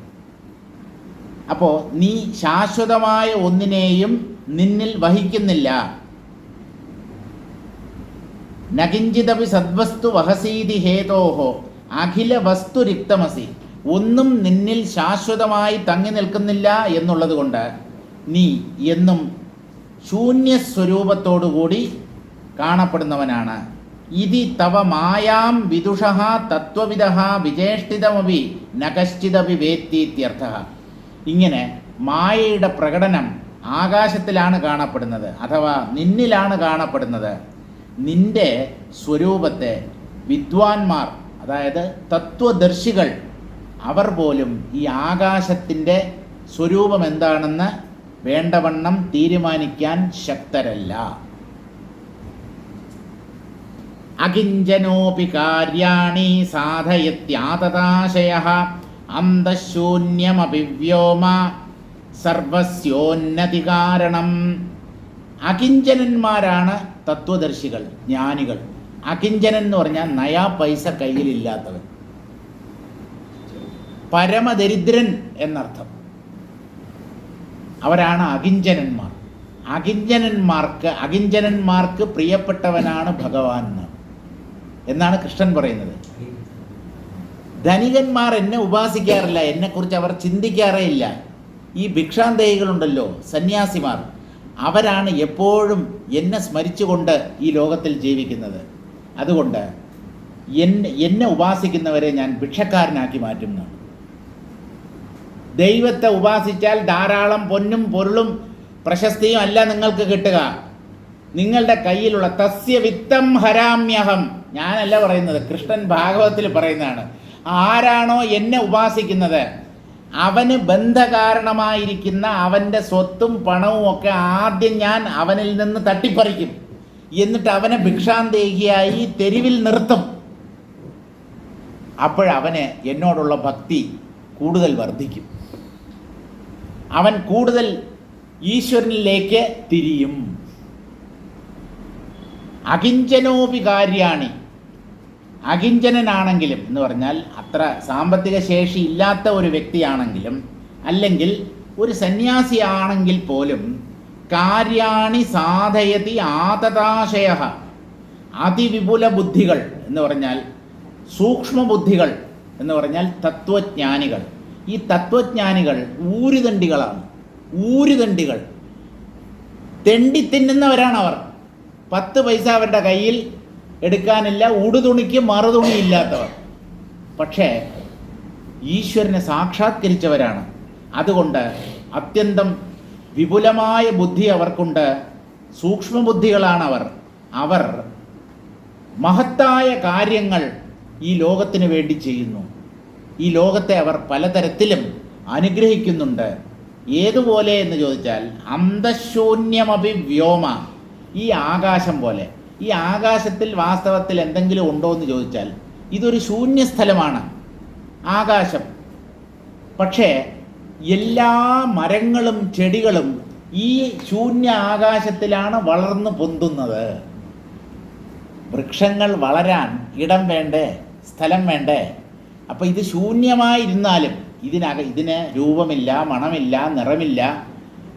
അപ്പോൾ നീ ശാശ്വതമായ ഒന്നിനെയും നിന്നിൽ വഹിക്കുന്നില്ല. നകിഞ്ചിതപി സദ്വസ്തു വഹസീതി ഹേതോഹോ അഖില വസ്തു റിക്തമസി. ഒന്നും നിന്നിൽ ശാശ്വതമായി തങ്ങി നിൽക്കുന്നില്ല എന്നുള്ളത് കൊണ്ട് നീ എന്നും ശൂന്യസ്വരൂപത്തോടുകൂടി കാണപ്പെടുന്നവനാണ്. ഇതി തവ മായാം വിദുഷഃ തത്വവിദഃ വിചേഷ്ടിതമപി ന കശ്ചിദപി വേത്തീത്യർത്ഥഃ. ഇങ്ങനെ മായയുടെ പ്രകടനം ആകാശത്തിലാണ് കാണപ്പെടുന്നത്, അഥവാ നിന്നിലാണ് കാണപ്പെടുന്നത്. നിന്റെ സ്വരൂപത്തെ വിദ്വാൻമാർ, അതായത് തത്വദർശികൾ, അവർ പോലും ഈ ആകാശത്തിൻ്റെ സ്വരൂപം എന്താണെന്ന് വേണ്ടവണ്ണം തീരുമാനിക്കാൻ ശക്തരല്ല. അകിഞ്ചനോപി കാര്യാണി സാധയത്യാതതാശയഃ അന്തഃശൂന്യമപി വ്യോമ സർവസ്യോന്നതി കാരണം. അകിഞ്ചനന്മാരാണ് തത്വദർശികൾ, ജ്ഞാനികൾ. അകിഞ്ചനൻ എന്ന് പറഞ്ഞാൽ നയാ പൈസ കയ്യിലില്ലാത്തവൻ, പരമദരിദ്രൻ എന്നർത്ഥം. അവരാണ് അകിഞ്ചനന്മാർ. അകിഞ്ചനന്മാർക്ക് പ്രിയപ്പെട്ടവനാണ് ഭഗവാൻ എന്നാണ് കൃഷ്ണൻ പറയുന്നത്. ധനികന്മാർ എന്നെ ഉപാസിക്കാറില്ല, എന്നെക്കുറിച്ച് അവർ ചിന്തിക്കാറേ ഇല്ല. ഈ ഭിക്ഷാന്തേഹികളുണ്ടല്ലോ, സന്യാസിമാർ, അവരാണ് എപ്പോഴും എന്നെ സ്മരിച്ചുകൊണ്ട് ഈ ലോകത്തിൽ ജീവിക്കുന്നത്. അതുകൊണ്ട് എന്നെ ഉപാസിക്കുന്നവരെ ഞാൻ ഭിക്ഷക്കാരനാക്കി മാറ്റുന്നു. ദൈവത്തെ ഉപാസിച്ചാൽ ധാരാളം പൊന്നും പൊരുളും പ്രശസ്തിയും അല്ല നിങ്ങൾക്ക് കിട്ടുക. നിങ്ങളുടെ കയ്യിലുള്ള തസ്യ വിത്തം ഹരാമ്യഹം, ഞാനല്ല പറയുന്നത്, കൃഷ്ണൻ ഭാഗവതത്തിൽ പറയുന്നതാണ്. ആരാണോ എന്നെ ഉപാസിക്കുന്നത് അവന് ബന്ധകാരണമായിരിക്കുന്ന അവൻ്റെ സ്വത്തും പണവും ഒക്കെ ആദ്യം ഞാൻ അവനിൽ നിന്ന് തട്ടിപ്പറിക്കും. എന്നിട്ട് അവനെ ഭിക്ഷാന്തേഹിയായി തെരുവിൽ നിർത്തും. അപ്പോഴവന് എന്നോടുള്ള ഭക്തി കൂടുതൽ വർദ്ധിക്കും. അവൻ കൂടുതൽ ഈശ്വരനിലേക്ക് തിരിയും. അകിഞ്ചനോപി കാര്യാണി, അകിഞ്ചനാണെങ്കിലും എന്ന് പറഞ്ഞാൽ അത്ര സാമ്പത്തിക ശേഷി ഇല്ലാത്ത ഒരു വ്യക്തിയാണെങ്കിലും അല്ലെങ്കിൽ ഒരു സന്യാസിയാണെങ്കിൽ പോലും കാര്യാണി സാധയതി ആതതാശയ, അതിവിപുല ബുദ്ധികൾ എന്ന് പറഞ്ഞാൽ സൂക്ഷ്മബുദ്ധികൾ എന്ന് പറഞ്ഞാൽ തത്വജ്ഞാനികൾ. ഈ തത്വജ്ഞാനികൾ ഊരുദണ്ഡികളാണ്. ഊരുദണ്ഡികൾ, തെണ്ടി തിന്നുന്നവരാണ് അവർ. 10 പൈസ അവരുടെ കയ്യിൽ എടുക്കാനില്ല, ഉടുതുണിക്ക് മറുതുണിയില്ലാത്തവർ. പക്ഷേ ഈശ്വരനെ സാക്ഷാത്കരിച്ചവരാണ്. അതുകൊണ്ട് അത്യന്തം വിപുലമായ ബുദ്ധി അവർക്കുണ്ട്. സൂക്ഷ്മബുദ്ധികളാണവർ. അവർ മഹത്തായ കാര്യങ്ങൾ ഈ ലോകത്തിന് വേണ്ടി ചെയ്യുന്നു. ഈ ലോകത്തെ അവർ പലതരത്തിലും അനുഗ്രഹിക്കുന്നുണ്ട്. ഏതുപോലെ എന്ന് ചോദിച്ചാൽ അന്തശൂന്യമഭി വ്യോമ, ഈ ആകാശം പോലെ. ഈ ആകാശത്തിൽ വാസ്തവത്തിൽ എന്തെങ്കിലും ഉണ്ടോ എന്ന് ചോദിച്ചാൽ ഇതൊരു ശൂന്യസ്ഥലമാണ് ആകാശം. പക്ഷേ എല്ലാ മരങ്ങളും ചെടികളും ഈ ശൂന്യ ആകാശത്തിലാണ് വളർന്നു പൊന്തുന്നത്. വൃക്ഷങ്ങൾ വളരാൻ ഇടം വേണ്ടേ, സ്ഥലം വേണ്ടേ? അപ്പോൾ ഇത് ശൂന്യമായിരുന്നാലും ഇതിന് രൂപമില്ല, മണമില്ല, നിറമില്ല,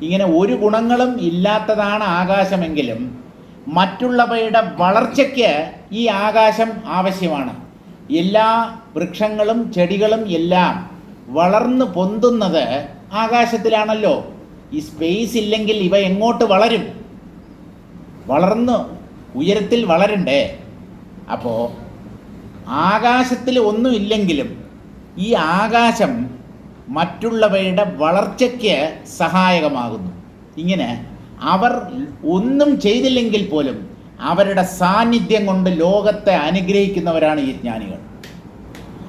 ഇങ്ങനെ ഒരു ഗുണങ്ങളും ഇല്ലാത്തതാണ് ആകാശമെങ്കിലും മറ്റുള്ളവയുടെ വളർച്ചയ്ക്ക് ഈ ആകാശം ആവശ്യമാണ്. എല്ലാ വൃക്ഷങ്ങളും ചെടികളും എല്ലാം വളർന്നു പൊന്തുന്നത് ആകാശത്തിലാണല്ലോ. ഈ സ്പേസ് ഇല്ലെങ്കിൽ ഇവ എങ്ങോട്ട് വളരും? വളർന്ന് ഉയരത്തിൽ വളരണ്ടേ? അപ്പോൾ ആകാശത്തിൽ ഒന്നുമില്ലെങ്കിലും ഈ ആകാശം മറ്റുള്ളവയുടെ വളർച്ചയ്ക്ക് സഹായകമാകുന്നു. ഇങ്ങനെ അവർ ഒന്നും ചെയ്തില്ലെങ്കിൽ പോലും അവരുടെ സാന്നിധ്യം കൊണ്ട് ലോകത്തെ അനുഗ്രഹിക്കുന്നവരാണ് ഈ ജ്ഞാനികൾ.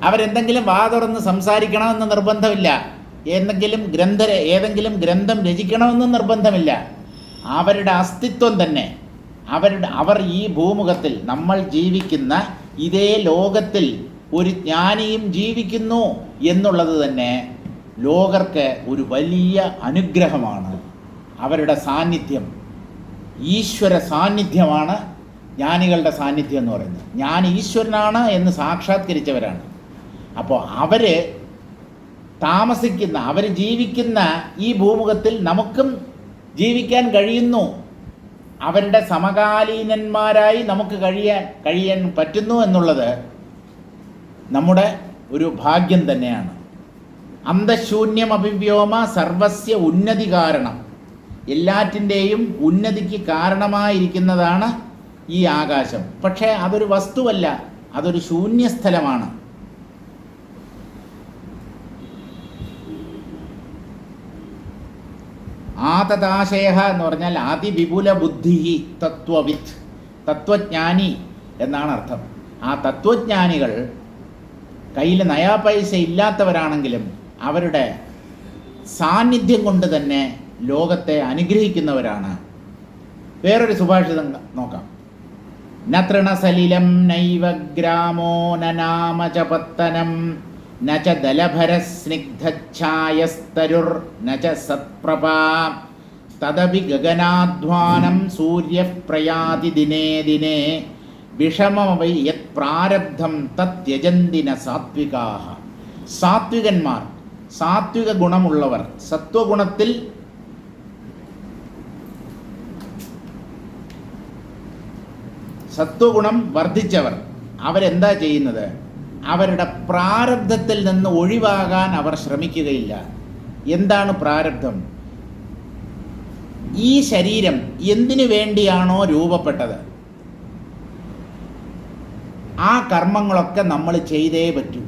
അവരെന്തെങ്കിലും തുറന്ന് സംസാരിക്കണമെന്ന് നിർബന്ധമില്ല, ഏതെങ്കിലും ഗ്രന്ഥം രചിക്കണമെന്ന് നിർബന്ധമില്ല. അവരുടെ അസ്തിത്വം തന്നെ, അവർ ഈ ഭൂമുഖത്തിൽ, നമ്മൾ ജീവിക്കുന്ന ഇതേ ലോകത്തിൽ ഒരു ജ്ഞാനിയും ജീവിക്കുന്നു എന്നുള്ളത് തന്നെ ലോകർക്ക് ഒരു വലിയ അനുഗ്രഹമാണ്. അവരുടെ സാന്നിധ്യം ഈശ്വര സാന്നിധ്യമാണ്. ജ്ഞാനികളുടെ സാന്നിധ്യം എന്ന് പറയുന്നത് ഞാൻ ഈശ്വരനാണ് എന്ന് സാക്ഷാത്കരിച്ചവരാണ്. അപ്പോൾ അവർ താമസിക്കുന്ന, അവർ ജീവിക്കുന്ന ഈ ഭൂമുഖത്തിൽ നമുക്കും ജീവിക്കാൻ കഴിയുന്നു. അവരുടെ സമകാലീനന്മാരായി നമുക്ക് കഴിയാൻ പറ്റുന്നു എന്നുള്ളത് നമ്മുടെ ഒരു ഭാഗ്യം തന്നെയാണ്. അന്തശൂന്യം അഭിവ്യോമ സർവസ്യ ഉന്നതി കാരണം, എല്ലാറ്റിൻ്റെയും ഉന്നതിക്ക് കാരണമായിരിക്കുന്നതാണ് ഈ ആകാശം. പക്ഷേ അതൊരു വസ്തുവല്ല, അതൊരു ശൂന്യസ്ഥലമാണ്. ആതതാശയ എന്ന് പറഞ്ഞാൽ അതിവിപുല ബുദ്ധി തത്വവിത്ത്, തത്വജ്ഞാനി എന്നാണ് അർത്ഥം. ആ തത്വജ്ഞാനികൾ കയ്യിൽ നയാ പൈസ ഇല്ലാത്തവരാണെങ്കിലും അവരുടെ സാന്നിധ്യം കൊണ്ട് തന്നെ ലോകത്തെ അനുഗ്രഹിക്കുന്നവരാണ്. വേറൊരു സുഭാഷിതം നോക്കാം. ന തൃണസലിലം നൈവ ഗ്രാമോ നാമ ച പത്തനം ന ച ദലഭരസ്നിഗ്ധഛായസ്തരുർ ന ച സത്പ്രഭാ തദപി ഗഗനാധ്വാനം സൂര്യഃ പ്രയാതി ദിനേ ദിനേ വിഷമവൈ യത് പ്രാരബ്ധം തത്യജന്തി ന സാത്വികാഃ. സാത്വികന്മാർ, സാത്വിക ഗുണമുള്ളവർ, സത്വഗുണത്തിൽ സത്വഗുണം വർദ്ധിച്ചവർ അവരെന്താ ചെയ്യുന്നത്? അവരുടെ പ്രാരബ്ധത്തിൽ നിന്ന് ഒഴിവാകാൻ അവർ ശ്രമിക്കുകയില്ല. എന്താണ് പ്രാരബ്ധം? ഈ ശരീരം എന്തിനു വേണ്ടിയാണോ രൂപപ്പെട്ടത് ആ കർമ്മങ്ങളൊക്കെ നമ്മൾ ചെയ്തേ പറ്റൂ.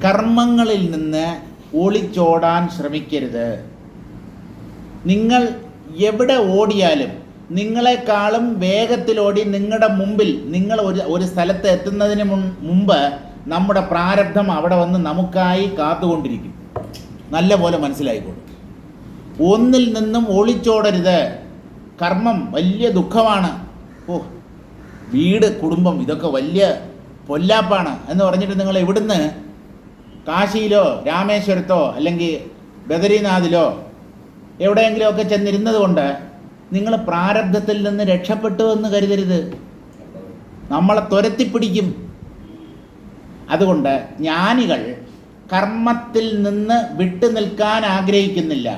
കർമ്മങ്ങളിൽ നിന്ന് ഒളിച്ചോടാൻ ശ്രമിക്കരുത്. നിങ്ങൾ എവിടെ ഓടിയാലും നിങ്ങളെക്കാളും വേഗത്തിലോടി നിങ്ങളുടെ മുമ്പിൽ നിങ്ങൾ ഒരു സ്ഥലത്ത് എത്തുന്നതിന് മുമ്പ് നമ്മുടെ പ്രാരബ്ധം അവിടെ വന്ന് നമുക്കായി കാത്തുകൊണ്ടിരിക്കും. നല്ല പോലെ മനസ്സിലായിക്കോളും. ഒന്നിൽ നിന്നും ഒളിച്ചോടരുത്. കർമ്മം വലിയ ദുഃഖമാണ്. വീട്, കുടുംബം, ഇതൊക്കെ വലിയ പൊല്ലാപ്പാണ് എന്ന് പറഞ്ഞിട്ട് നിങ്ങൾ ഇവിടുന്ന് കാശിയിലോ രാമേശ്വരത്തോ അല്ലെങ്കിൽ ബദരീനാഥിലോ എവിടെയെങ്കിലുമൊക്കെ ചെന്നിരുന്നത് കൊണ്ട് നിങ്ങൾ പ്രാരബ്ധത്തിൽ നിന്ന് രക്ഷപ്പെട്ടു എന്ന് കരുതരുത്. നമ്മളെ തുരത്തിപ്പിടിക്കും. അതുകൊണ്ട് ജ്ഞാനികൾ കർമ്മത്തിൽ നിന്ന് വിട്ടു നിൽക്കാൻ ആഗ്രഹിക്കുന്നില്ല.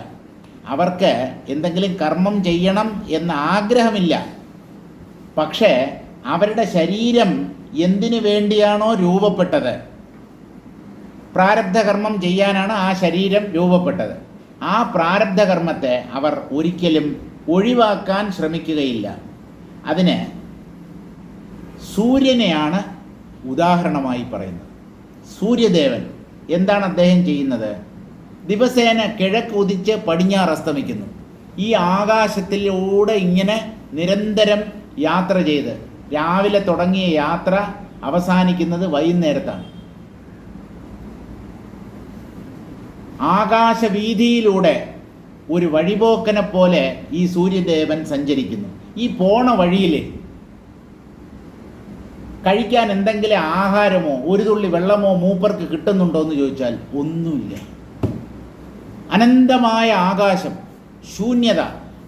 അവർക്ക് എന്തെങ്കിലും കർമ്മം ചെയ്യണം എന്ന ആഗ്രഹമില്ല. പക്ഷേ അവരുടെ ശരീരം എന്തിനു വേണ്ടിയാണോ രൂപപ്പെട്ടത്, പ്രാരബ്ധ കർമ്മം ചെയ്യാനാണ് ആ ശരീരം രൂപപ്പെട്ടത്. ആ പ്രാരബ്ധ കർമ്മത്തെ അവർ ഒരിക്കലും ഒഴിവാക്കാൻ ശ്രമിക്കുകയില്ല. അതിന് സൂര്യനെയാണ് ഉദാഹരണമായി പറയുന്നത്. സൂര്യദേവൻ എന്താണ് അദ്ദേഹം ചെയ്യുന്നത്? ദിവസേന കിഴക്ക് ഉദിച്ച് പടിഞ്ഞാറ് അസ്തമിക്കുന്നു. ഈ ആകാശത്തിലൂടെ ഇങ്ങനെ നിരന്തരം യാത്ര ചെയ്ത് രാവിലെ തുടങ്ങിയ യാത്ര അവസാനിക്കുന്നത് വൈകുന്നേരത്താണ്. ആകാശവീതിയിലൂടെ ഒരു വഴിപോക്കനെ പോലെ ഈ സൂര്യദേവൻ സഞ്ചരിക്കുന്നു. ഈ പോണ വഴിയിൽ കഴിക്കാൻ എന്തെങ്കിലും ആഹാരമോ ഒരു തുള്ളി വെള്ളമോ മൂപ്പർക്ക് കിട്ടുന്നുണ്ടോ എന്ന് ചോദിച്ചാൽ ഒന്നുമില്ല. അനന്തമായ ആകാശം, ശൂന്യത.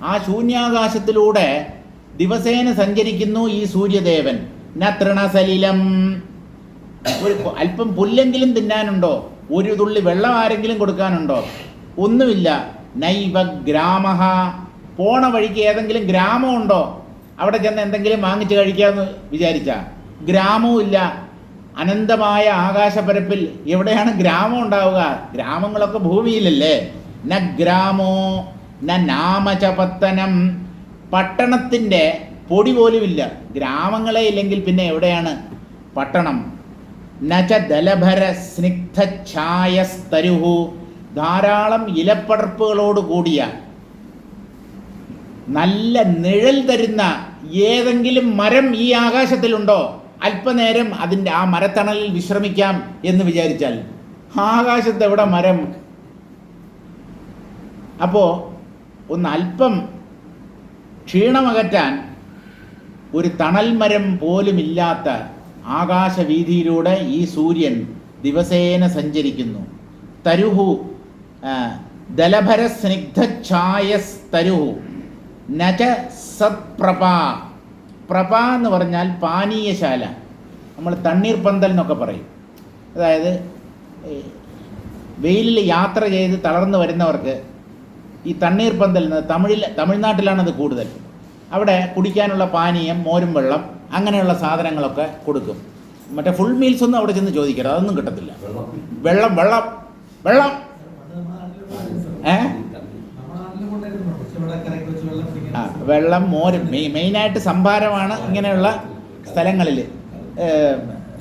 ആ ശൂന്യാകാശത്തിലൂടെ ദിവസേന സഞ്ചരിക്കുന്നു ഈ സൂര്യദേവൻ. ന തൃണസലിലം, ഒരു അല്പം പുല്ലെങ്കിലും തിന്നാനുണ്ടോ? ഒരു തുള്ളി വെള്ളം ആരെങ്കിലും കൊടുക്കാനുണ്ടോ? ഒന്നുമില്ല. നൈവ ഗ്രാമഹ, പോണ വഴിക്ക് ഏതെങ്കിലും ഗ്രാമമുണ്ടോ? അവിടെ ചെന്ന് എന്തെങ്കിലും വാങ്ങിച്ച് കഴിക്കാമെന്ന് വിചാരിച്ച ഗ്രാമവും ഇല്ല. അനന്തമായ ആകാശപ്പരപ്പിൽ എവിടെയാണ് ഗ്രാമം ഉണ്ടാവുക? ഗ്രാമങ്ങളൊക്കെ ഭൂമിയിലല്ലേ. ന ഗ്രാമോ ന നാമചപത്തനം, പട്ടണത്തിൻ്റെ പൊടി പോലുമില്ല. ഗ്രാമങ്ങളെ ഇല്ലെങ്കിൽ പിന്നെ എവിടെയാണ് പട്ടണം? നച ദലഭര സ്നിഗ്ധഛായസ്തരുഹു, ധാരാളം ഇലപ്പടർപ്പുകളോട് കൂടിയ നല്ല നിഴൽ തരുന്ന ഏതെങ്കിലും മരം ഈ ആകാശത്തിലുണ്ടോ? അല്പനേരം അതിൻ്റെ ആ മരത്തണലിൽ വിശ്രമിക്കാം എന്ന് വിചാരിച്ചാൽ ആകാശത്ത് എവിടെ മരം? അപ്പോൾ ഒന്ന് അല്പം ക്ഷീണമകറ്റാൻ ഒരു തണൽ മരം പോലുമില്ലാത്ത ആകാശവീതിയിലൂടെ ഈ സൂര്യൻ ദിവസേന സഞ്ചരിക്കുന്നു. തരുഹു ദലഭര സ്നിഗ്ധഛായസ്തരുഹു നച സത്പ്രഭ. പ്രഭ എന്ന് പറഞ്ഞാൽ പാനീയശാല. നമ്മൾ തണ്ണീർപ്പന്തൽ എന്നൊക്കെ പറയും. അതായത് വെയിലിൽ യാത്ര ചെയ്ത് തളർന്നു വരുന്നവർക്ക് ഈ തണ്ണീർപ്പന്തൽ തമിഴ്നാട്ടിലാണത് കൂടുതൽ. അവിടെ കുടിക്കാനുള്ള പാനീയം, മോരും വെള്ളം, അങ്ങനെയുള്ള സാധനങ്ങളൊക്കെ കൊടുക്കും. മറ്റേ ഫുൾ മീൽസ് ഒന്നും അവിടെ ചെന്ന് ചോദിക്കരുത്, അതൊന്നും കിട്ടത്തില്ല. വെള്ളം വെള്ളം വെള്ളം വെള്ളം, മോരും മെയിനായിട്ട് സംഭാരമാണ് ഇങ്ങനെയുള്ള സ്ഥലങ്ങളിൽ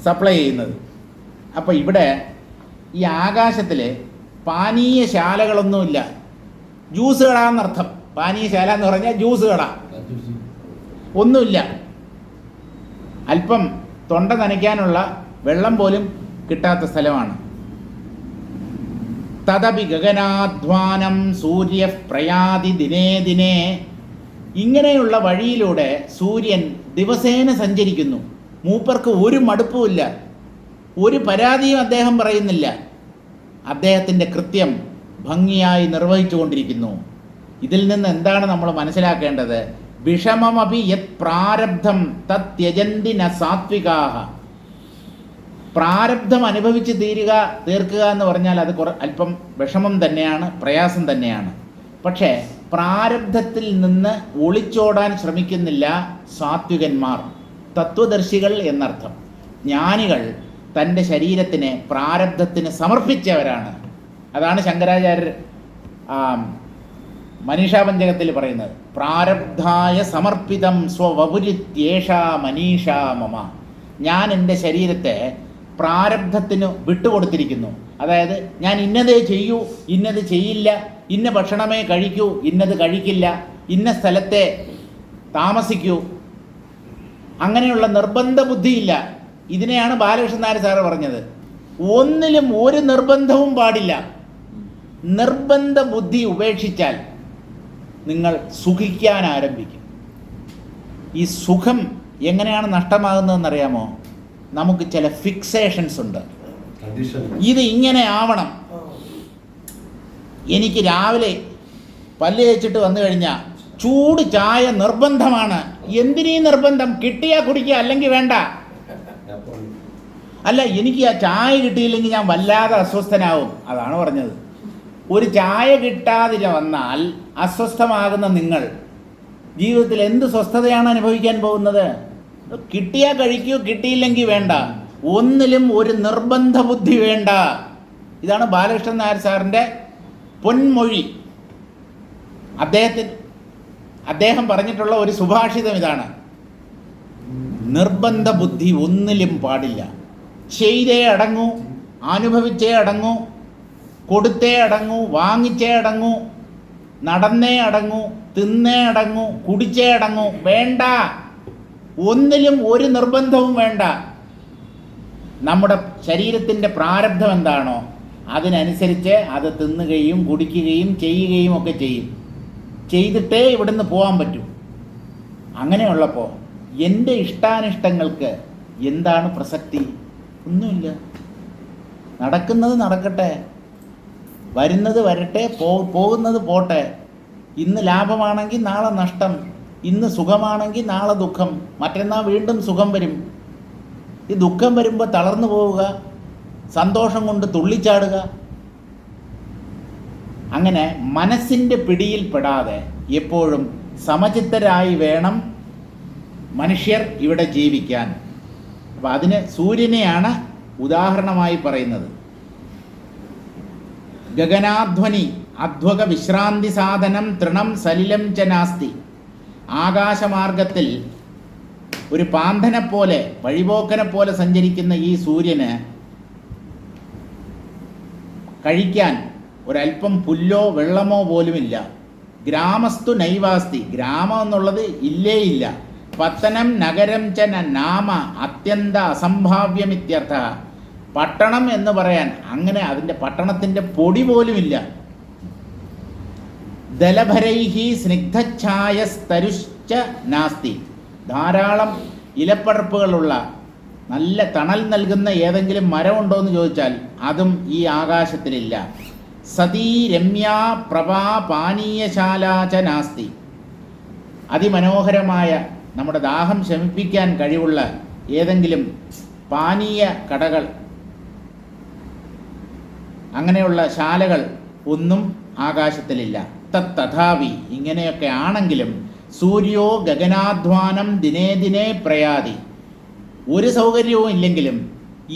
സപ്ലൈ ചെയ്യുന്നത്. അപ്പോൾ ഇവിടെ ഈ ആകാശത്തിൽ പാനീയശാലകളൊന്നുമില്ല. ജ്യൂസ് കട എന്നർത്ഥം. പാനീയശാല എന്ന് പറഞ്ഞാൽ ജ്യൂസ് കട ഒന്നുമില്ല. അല്പം തൊണ്ട നനയ്ക്കാനുള്ള വെള്ളം പോലും കിട്ടാത്ത സ്ഥലമാണ്. തദപി ഗഗനാധ്വാനം സൂര്യ പ്രയാതി ദിനേ ദിനേ. ഇങ്ങനെയുള്ള വഴിയിലൂടെ സൂര്യൻ ദിവസേന സഞ്ചരിക്കുന്നു. മൂപ്പർക്ക് ഒരു മടുപ്പുമില്ല, ഒരു പരാതിയും അദ്ദേഹം പറയുന്നില്ല. അദ്ദേഹത്തിൻ്റെ കൃത്യം ഭംഗിയായി നിർവഹിച്ചു കൊണ്ടിരിക്കുന്നു. ഇതിൽ നിന്ന് എന്താണ് നമ്മൾ മനസ്സിലാക്കേണ്ടത്? വിഷമമപി യത് പ്രാരബ്ധം തത് ത്യജന്തി ന സാത്വികാഹ. പ്രാരബ്ധം അനുഭവിച്ച് തീർക്കുക എന്ന് പറഞ്ഞാൽ അത് അല്പം വിഷമം തന്നെയാണ്, പ്രയാസം തന്നെയാണ്. പക്ഷേ പ്രാരബ്ധത്തിൽ നിന്ന് ഒളിച്ചോടാൻ ശ്രമിക്കുന്നില്ല സാത്വികന്മാർ, തത്വദർശികൾ എന്നർത്ഥം. ജ്ഞാനികൾ തൻ്റെ ശരീരത്തിനെ പ്രാരബ്ധത്തിന് സമർപ്പിച്ചവരാണ്. അതാണ് ശങ്കരാചാര്യർ മനീഷാപഞ്ചകത്തിൽ പറയുന്നത്. പ്രാരബ്ധായ സമർപ്പിതം സ്വവപുരിത്യേഷാ മനീഷാ മമ. ഞാൻ എൻ്റെ ശരീരത്തെ പ്രാരബ്ധത്തിന് വിട്ടുകൊടുത്തിരിക്കുന്നു. അതായത് ഞാൻ ഇന്നതേ ചെയ്യൂ, ഇന്നത് ചെയ്യില്ല, ഇന്ന ഭക്ഷണമേ കഴിക്കൂ, ഇന്നത് കഴിക്കില്ല, ഇന്ന സ്ഥലത്തെ താമസിക്കൂ. അങ്ങനെയുള്ള നിർബന്ധ ബുദ്ധിയില്ല. ഇതിനെയാണ് ബാലകൃഷ്ണൻ നായർ സാറ് പറഞ്ഞത്, ഒന്നിലും ഒരു നിർബന്ധവും പാടില്ല. നിർബന്ധ ബുദ്ധി ഉപേക്ഷിച്ചാൽ നിങ്ങൾ സുഖിക്കാൻ ആരംഭിക്കും. ഈ സുഖം എങ്ങനെയാണ് നഷ്ടമാകുന്നതെന്നറിയാമോ? നമുക്ക് ചില ഫിക്സേഷൻസ് ഉണ്ട്. ഇത് ഇങ്ങനെ ആവണം. എനിക്ക് രാവിലെ പല്ല് തേച്ചിട്ട് വന്നു കഴിഞ്ഞാൽ ചൂട് ചായ നിർബന്ധമാണ്. എന്തിനീ നിർബന്ധം? കിട്ടിയാൽ കുടിക്കുക, അല്ലെങ്കിൽ വേണ്ട. അല്ല, എനിക്ക് ആ ചായ കിട്ടിയില്ലെങ്കിൽ ഞാൻ വല്ലാതെ അസ്വസ്ഥനാവും. അതാണ് പറഞ്ഞത്. ഒരു ചായ കിട്ടാതിര വന്നാൽ അസ്വസ്ഥമാകുന്ന നിങ്ങൾ ജീവിതത്തിൽ എന്ത് സ്വസ്ഥതയാണ് അനുഭവിക്കാൻ പോകുന്നത്? കിട്ടിയാൽ കഴിക്കൂ, കിട്ടിയില്ലെങ്കിൽ വേണ്ട. ഒന്നിലും ഒരു നിർബന്ധ ബുദ്ധി വേണ്ട. ഇതാണ് ബാലകൃഷ്ണൻ നായർ സാറിൻ്റെ പൊന്മൊഴി. അദ്ദേഹം പറഞ്ഞിട്ടുള്ള ഒരു സുഭാഷിതം ഇതാണ്: നിർബന്ധ ബുദ്ധി ഒന്നിലും പാടില്ല. ചെയ്തേ അടങ്ങൂ, അനുഭവിച്ചേ അടങ്ങൂ, കൊടുത്തേ അടങ്ങൂ, വാങ്ങിച്ചേ അടങ്ങൂ, നടന്നേ അടങ്ങൂ, തിന്നേ അടങ്ങൂ, കുടിച്ചേ അടങ്ങൂ. വേണ്ട, ഒന്നിലും ഒരു നിർബന്ധവും വേണ്ട. നമ്മുടെ ശരീരത്തിൻ്റെ പ്രാരബ്ധം എന്താണോ അതിനനുസരിച്ച് അത് തിന്നുകയും കുടിക്കുകയും ചെയ്യുകയും ഒക്കെ ചെയ്യും. ചെയ്തിട്ടേ ഇവിടുന്ന് പോകാൻ പറ്റൂ. അങ്ങനെയുള്ളപ്പോൾ എൻ്റെ ഇഷ്ടാനിഷ്ടങ്ങൾക്ക് എന്താണ് പ്രസക്തി? ഒന്നുമില്ല. നടക്കുന്നത് നടക്കട്ടെ, വരുന്നത് വരട്ടെ, പോകുന്നത് പോട്ടെ. ഇന്ന് ലാഭമാണെങ്കിൽ നാളെ നഷ്ടം, ഇന്ന് സുഖമാണെങ്കിൽ നാളെ ദുഃഖം, മറ്റന്നാൾ വീണ്ടും സുഖം വരും. ഈ ദുഃഖം വരുമ്പോൾ തളർന്നു പോവുക, സന്തോഷം കൊണ്ട് തുള്ളിച്ചാടുക. അങ്ങനെ മനസ്സിൻ്റെ പിടിയിൽപ്പെടാതെ എപ്പോഴും സമചിത്തരായി വേണം മനുഷ്യർ ഇവിടെ ജീവിക്കാൻ. അപ്പം അതിന് സൂര്യനെയാണ് ഉദാഹരണമായി പറയുന്നത്. ഗഗനാധ്വനി അധ്വക വിശ്രാന്തി സാധനം തൃണം സലിലം ച നാസ്തി. ആകാശമാർഗത്തിൽ ഒരു പാന്തനെ പോലെ, വഴിപോക്കനെ പോലെ സഞ്ചരിക്കുന്ന ഈ സൂര്യന് കഴിക്കാൻ ഒരല്പം പുല്ലോ വെള്ളമോ പോലുമില്ല. ഗ്രാമസ്തു നൈവാസ്തി. ഗ്രാമം എന്നുള്ളത് ഇല്ലേ ഇല്ല. പത്തനം നഗരം ച നാമ അത്യന്ത അസംഭാവ്യമിത്യർത്ഥ. പട്ടണം എന്ന് പറയാൻ അങ്ങനെ അതിൻ്റെ പട്ടണത്തിൻ്റെ പൊടി പോലുമില്ല. ദലഭരൈഹി സ്നിഗ്ധഛായസ്തരുശ്ച നാസ്തി. ധാരാളം ഇലപ്പടർപ്പുകളുള്ള നല്ല തണൽ നൽകുന്ന ഏതെങ്കിലും മരമുണ്ടോ എന്ന് ചോദിച്ചാൽ അതും ഈ ആകാശത്തിലില്ല. സതീ രമ്യാ പ്രഭാ പാനീയശാലാച നാസ്തി. അതിമനോഹരമായ നമ്മുടെ ദാഹം ശമിപ്പിക്കാൻ കഴിവുള്ള ഏതെങ്കിലും പാനീയ കടകൾ, അങ്ങനെയുള്ള ശാലകൾ ഒന്നും ആകാശത്തിലില്ല. തഥാപി ഇങ്ങനെയൊക്കെ ആണെങ്കിലും സൂര്യോ ഗഗനാധ്വാനം ദിനേ ദിനേ പ്രയാതി. ഒരു സൗകര്യവും ഇല്ലെങ്കിലും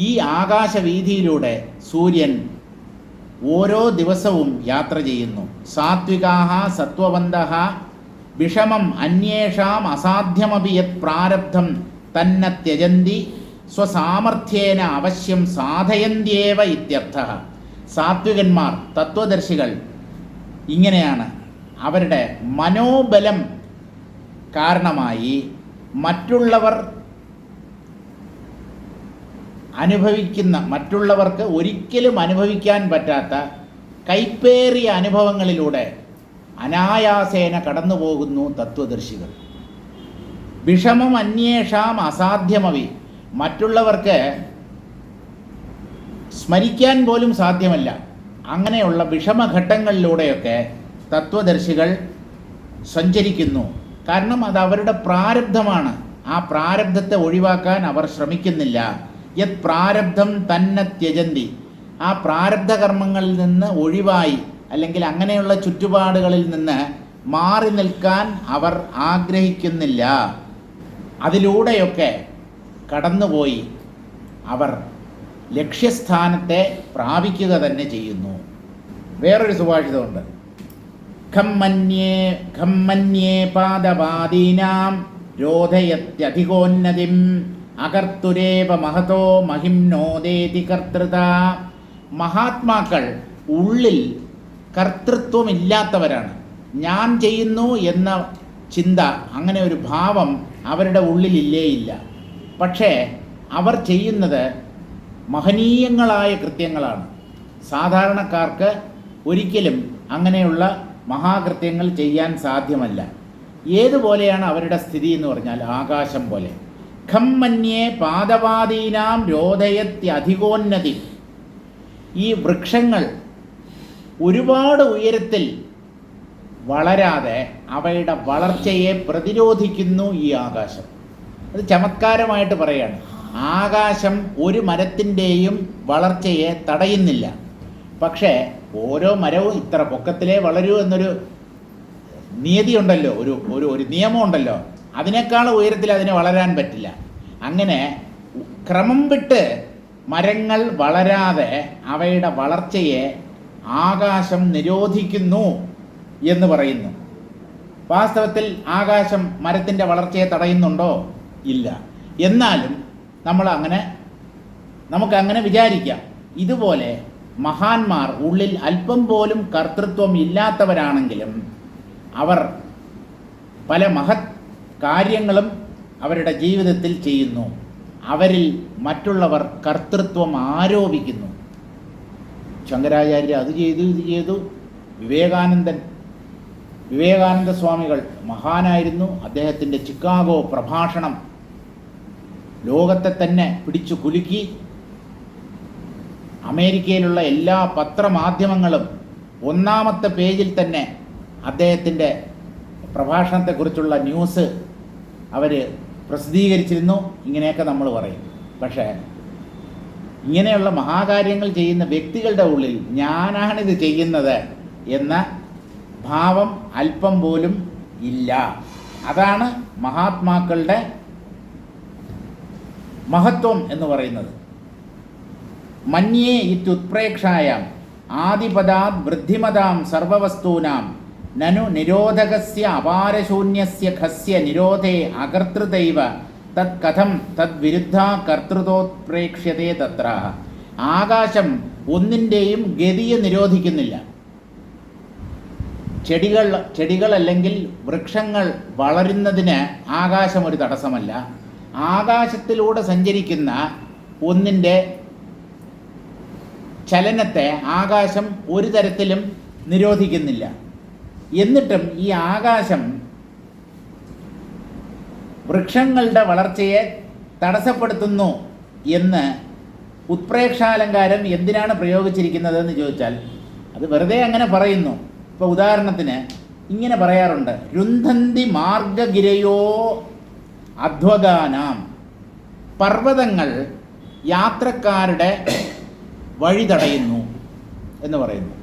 ഈ ആകാശവീഥിയിലൂടെ സൂര്യൻ ഓരോ ദിവസവും യാത്ര ചെയ്യുന്നു. സാത്വികാഹ സത്വവന്തഃ വിഷമം അന്യേഷാം അസാധ്യമപി യത് പ്രാരബ്ധം തന്ന ത്യജന്തി സ്വസാമർഥ്യേന അവശ്യം സാധയന്ത്യേവ ഇത്യർത്ഥഃ. സാത്വികന്മാർ, തത്വദർശികൾ ഇങ്ങനെയാണ്. അവരുടെ മനോബലം കാരണമായി മറ്റുള്ളവർ മറ്റുള്ളവർക്ക് ഒരിക്കലും അനുഭവിക്കാൻ പറ്റാത്ത കൈപ്പേറിയ അനുഭവങ്ങളിലൂടെ അനായാസേന കടന്നു പോകുന്നു തത്വദർശികൾ. വിഷമം അന്യേഷാം അസാധ്യമവി. മറ്റുള്ളവർക്ക് സ്മരിക്കാൻ പോലും സാധ്യമല്ല. അങ്ങനെയുള്ള വിഷമഘട്ടങ്ങളിലൂടെയൊക്കെ തത്വദർശികൾ സഞ്ചരിക്കുന്നു. കാരണം അത് അവരുടെ പ്രാരബ്ധമാണ്. ആ പ്രാരബ്ധത്തെ ഒഴിവാക്കാൻ അവർ ശ്രമിക്കുന്നില്ല. യത് പ്രാരബ്ധം തന്നെ ത്യജന്തി. ആ പ്രാരബ്ധ കർമ്മങ്ങളിൽ നിന്ന് ഒഴിവായി, അല്ലെങ്കിൽ അങ്ങനെയുള്ള ചുറ്റുപാടുകളിൽ നിന്ന് മാറി നിൽക്കാൻ അവർ ആഗ്രഹിക്കുന്നില്ല. അതിലൂടെയൊക്കെ കടന്നുപോയി അവർ ലക്ഷ്യസ്ഥാനത്തെ പ്രാപിക്കുക തന്നെ ചെയ്യുന്നു. വേറൊരു സുഭാഷിതമുണ്ട്. ഖമ്മന്യേ പാദപാദീനാം രോധയത്യധികോന്നതിം അകർത്തുരേവ മഹതോ മഹിംനോദേതി കർത്തൃത. മഹാത്മാക്കൾ ഉള്ളിൽ കർത്തൃത്വമില്ലാത്തവരാണ്. ഞാൻ ചെയ്യുന്നു എന്ന ചിന്ത, അങ്ങനെ ഒരു ഭാവം അവരുടെ ഉള്ളിലില്ലേയില്ല. പക്ഷേ അവർ ചെയ്യുന്നത് മഹനീയങ്ങളായ കൃത്യങ്ങളാണ്. സാധാരണക്കാർക്ക് ഒരിക്കലും അങ്ങനെയുള്ള മഹാകൃത്യങ്ങൾ ചെയ്യാൻ സാധ്യമല്ല. ഏതുപോലെയാണ് അവരുടെ സ്ഥിതി എന്ന് പറഞ്ഞാൽ ആകാശം പോലെ. ഖം മന്യേ പാദപാദീനാം രോധയത്യധികോന്നതി. ഈ വൃക്ഷങ്ങൾ ഒരുപാട് ഉയരത്തിൽ വളരാതെ അവയുടെ വളർച്ചയെ പ്രതിരോധിക്കുന്നു ഈ ആകാശം. അത് ചമത്കാരമായിട്ട് പറയാണ്. ആകാശം ഒരു മരത്തിൻ്റെയും വളർച്ചയെ തടയുന്നില്ല. പക്ഷേ ഓരോ മരവും ഇത്ര പൊക്കത്തിലേ വളരൂ എന്നൊരു നിയതിയുണ്ടല്ലോ, ഒരു നിയമമുണ്ടല്ലോ. അതിനേക്കാൾ ഉയരത്തിൽ അതിന് വളരാൻ പറ്റില്ല. അങ്ങനെ ക്രമം വിട്ട് മരങ്ങൾ വളരാതെ അവയുടെ വളർച്ചയെ ആകാശം നിരോധിക്കുന്നു എന്ന് പറയുന്നു. വാസ്തവത്തിൽ ആകാശം മരത്തിൻ്റെ വളർച്ചയെ തടയുന്നുണ്ടോ? ഇല്ല. എന്നാലും നമുക്കങ്ങനെ വിചാരിക്കാം. ഇതുപോലെ മഹാന്മാർ ഉള്ളിൽ അല്പം പോലും കർത്തൃത്വം ഇല്ലാത്തവരാണെങ്കിലും അവർ പല മഹത് കാര്യങ്ങളും അവരുടെ ജീവിതത്തിൽ ചെയ്യുന്നു. അവരിൽ മറ്റുള്ളവർ കർത്തൃത്വം ആരോപിക്കുന്നു. ശങ്കരാചാര്യ അത് ചെയ്തു, ഇത് ചെയ്തു. വിവേകാനന്ദ സ്വാമികൾ മഹാനായിരുന്നു. അദ്ദേഹത്തിൻ്റെ ചിക്കാഗോ പ്രഭാഷണം ലോകത്തെ തന്നെ പിടിച്ചു കുലുക്കി. അമേരിക്കയിലുള്ള എല്ലാ പത്രമാധ്യമങ്ങളും ഒന്നാമത്തെ പേജിൽ തന്നെ അദ്ദേഹത്തിൻ്റെ പ്രഭാഷണത്തെക്കുറിച്ചുള്ള ന്യൂസ് അവർ പ്രസിദ്ധീകരിച്ചിരുന്നു. ഇങ്ങനെയൊക്കെ നമ്മൾ പറയും. പക്ഷേ ഇങ്ങനെയുള്ള മഹാകാര്യങ്ങൾ ചെയ്യുന്ന വ്യക്തികളുടെ ഉള്ളിൽ ഞാനാണിത് ചെയ്യുന്നത് എന്ന ഭാവം അല്പം പോലും ഇല്ല. അതാണ് മഹാത്മാക്കളുടെ മഹത്വം എന്ന് പറയുന്നത്. മന്യേ ഇത്യുത്പ്രേക്ഷായാം ആദിപദാത് വൃദ്ധിമതാം സർവവസ്തൂനാം നനു നിരോധകസ്യ അപാരശൂന്യസ്യ ഖസ്യ നിരോധേ അകർത്തൃതൈവ തത് കഥം തദ്വിരുദ്ധ കർത്തൃതോത്പ്രേക്ഷ്യതേ തത്ര. ഒന്നിൻ്റെയും ഗതിയെ നിരോധിക്കുന്നില്ല. ചെടികൾ അല്ലെങ്കിൽ വൃക്ഷങ്ങൾ വളരുന്നതിന് ആകാശം ഒരു തടസ്സമല്ല. ആകാശത്തിലൂടെ സഞ്ചരിക്കുന്ന ഒന്നിൻ്റെ ചലനത്തെ ആകാശം ഒരു തരത്തിലും നിരോധിക്കുന്നില്ല. എന്നിട്ടും ഈ ആകാശം വൃക്ഷങ്ങളുടെ വളർച്ചയെ തടസ്സപ്പെടുത്തുന്നു എന്ന് ഉത്പ്രേക്ഷാലങ്കാരം എന്തിനാണ് പ്രയോഗിച്ചിരിക്കുന്നത് എന്ന് ചോദിച്ചാൽ അത് വെറുതെ അങ്ങനെ പറയുന്നു. ഇപ്പോൾ ഉദാഹരണത്തിന് ഇങ്ങനെ പറയാറുണ്ട്: രുന്ധന്തി മാർഗഗിരയോ അധ്വഗാനാം. പർവ്വതങ്ങൾ യാത്രക്കാരുടെ വഴി തടയുന്നു എന്ന് പറയുന്നു.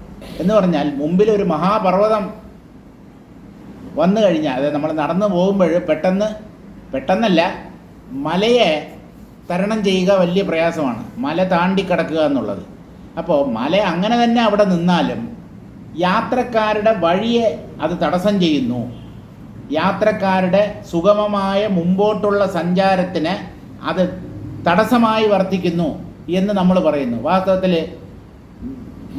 എന്ന് പറഞ്ഞാൽ മുമ്പിലൊരു മഹാപർവ്വതം വന്നു കഴിഞ്ഞാൽ, അതായത് നമ്മൾ നടന്നു പോകുമ്പോൾ പെട്ടെന്നല്ല, മലയെ തരണം ചെയ്യുക വലിയ പ്രയാസമാണ്. മല താണ്ടി കടക്കുക എന്നുള്ളത്. അപ്പോൾ മല അങ്ങനെ തന്നെ അവിടെ നിന്നാലും യാത്രക്കാരുടെ വഴിയെ അത് തടസ്സം ചെയ്യുന്നു. യാത്രക്കാരുടെ സുഗമമായ മുമ്പോട്ടുള്ള സഞ്ചാരത്തിന് അത് തടസ്സമായി വർത്തിക്കുന്നു എന്ന് നമ്മൾ പറയുന്നു. വാസ്തവത്തിൽ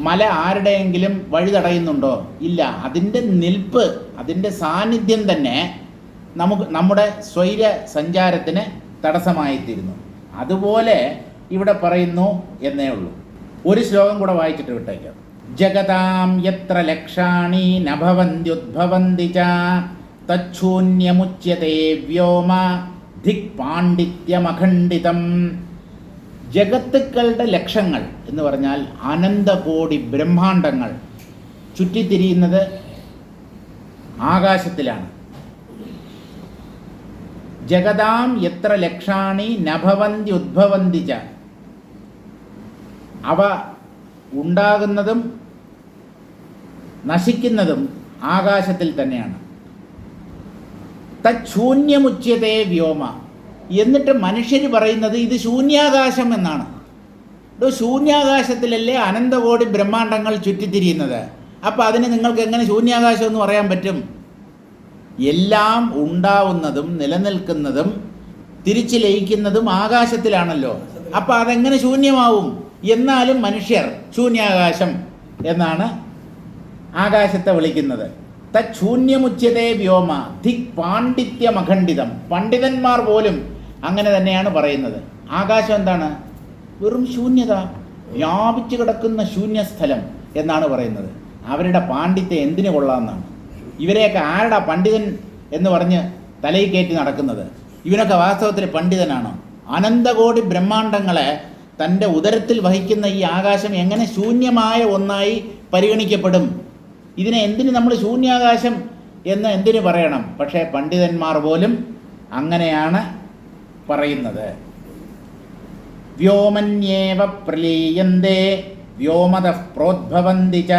മല ആരുടെയെങ്കിലും വഴി തടയുന്നുണ്ടോ? ഇല്ല. അതിൻ്റെ നിൽപ്പ്, അതിൻ്റെ സാന്നിധ്യം തന്നെ നമ്മുടെ സ്വൈര സഞ്ചാരത്തിന് തടസ്സമായിത്തീരുന്നു. അതുപോലെ ഇവിടെ പറയുന്നു എന്നേ ഉള്ളൂ. ഒരു ശ്ലോകം കൂടെ വായിച്ചിട്ട് വിട്ടേക്കാം. ജഗതാം യത്ര ലക്ഷാണി നഭവന്ത്യുദ്ഭവന്തി ച തച്ഛൂന്യമുച്യതേ വ്യോമ ധിക് പാണ്ഡിത്യമഖണ്ഡിതം. ജഗത്തുക്കളുടെ ലക്ഷങ്ങൾ എന്ന് പറഞ്ഞാൽ അനന്തകോടി ബ്രഹ്മാണ്ടങ്ങൾ ചുറ്റിത്തിരിയുന്നത് ആകാശത്തിലാണ്. ജഗതാം എത്ര ലക്ഷാണി നഭവന്തി ഉദ്ഭവന്തി ച. അവ ഉണ്ടാകുന്നതും നശിക്കുന്നതും ആകാശത്തിൽ തന്നെയാണ്. തച്ഛൂന്യമുച്യതേ വ്യോമ. എന്നിട്ട് മനുഷ്യർ പറയുന്നത് ഇത് ശൂന്യാകാശം എന്നാണ്. ശൂന്യാകാശത്തിലല്ലേ അനന്തകോടി ബ്രഹ്മാണ്ടങ്ങൾ ചുറ്റിത്തിരിയുന്നത്. അപ്പോൾ അതിന് നിങ്ങൾക്ക് എങ്ങനെ ശൂന്യാകാശം എന്ന് പറയാൻ പറ്റും? എല്ലാം ഉണ്ടാവുന്നതും നിലനിൽക്കുന്നതും തിരിച്ചു ലയിക്കുന്നതും ആകാശത്തിലാണല്ലോ. അപ്പോൾ അതെങ്ങനെ ശൂന്യമാവും? എന്നാലും മനുഷ്യർ ശൂന്യാകാശം എന്നാണ് ആകാശത്തെ വിളിക്കുന്നത്. തൂന്യമുച്യതേ വ്യോമ ധിക് പാണ്ഡിത്യമഖണ്ഡിതം. പണ്ഡിതന്മാർ പോലും അങ്ങനെ തന്നെയാണ് പറയുന്നത്. ആകാശം എന്താണ്? വെറും ശൂന്യത, വ്യാപിച്ചു കിടക്കുന്ന ശൂന്യസ്ഥലം എന്നാണ് പറയുന്നത്. അവരുടെ പാണ്ഡിത്യം എന്തിനു കൊള്ളാമെന്നാണ്. ഇവരെയൊക്കെ ആരുടെ പണ്ഡിതൻ എന്ന് പറഞ്ഞ് തലയിൽ കയറ്റി നടക്കുന്നത്? ഇവനൊക്കെ വാസ്തവത്തിൽ പണ്ഡിതനാണോ? അനന്തകോടി ബ്രഹ്മാണ്ടങ്ങളെ തൻ്റെ ഉദരത്തിൽ വഹിക്കുന്ന ഈ ആകാശം എങ്ങനെ ശൂന്യമായ ഒന്നായി പരിഗണിക്കപ്പെടും? ഇതിനെ എന്തിന് നമ്മൾ ശൂന്യാകാശം എന്ന് എന്തിനു പറയണം? പക്ഷേ പണ്ഡിതന്മാർ പോലും അങ്ങനെയാണ് പറയുന്നത്. വ്യോമന്യേവ പ്രലീയന്തേ വ്യോമതഃ പ്രോദ്ഭവന്തി ച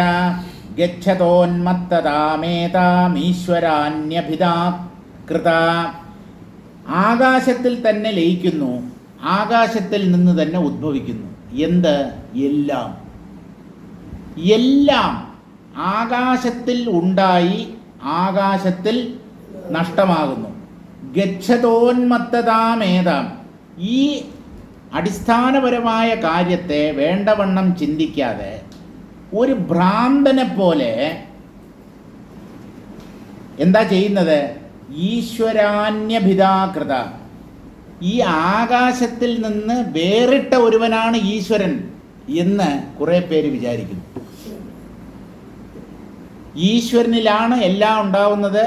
ഗച്ഛതോന്മത്തതാമേതാമീശ്വരാന്യഭിധാ കൃത. ആകാശത്തിൽ തന്നെ ലയിക്കുന്നു, ആകാശത്തിൽ നിന്ന് തന്നെ ഉദ്ഭവിക്കുന്നു. എന്ത്? എല്ലാം. എല്ലാം ആകാശത്തിൽ ഉണ്ടായി ആകാശത്തിൽ നഷ്ടമാകുന്നു. ഗച്ഛതോന്മത്തതാമേതാം. ഈ അടിസ്ഥാനപരമായ കാര്യത്തെ വേണ്ടവണ്ണം ചിന്തിക്കാതെ ഒരു ഭ്രാന്തനെ പോലെ എന്താ ചെയ്യുന്നത്? ഈശ്വരാന്യഭിധാകൃത. ഈ ആകാശത്തിൽ നിന്ന് വേറിട്ട ഒരുവനാണ് ഈശ്വരൻ എന്ന് കുറേ പേര് വിചാരിക്കുന്നു. ഈശ്വരനിലാണ് എല്ലാം ഉണ്ടാവുന്നത്,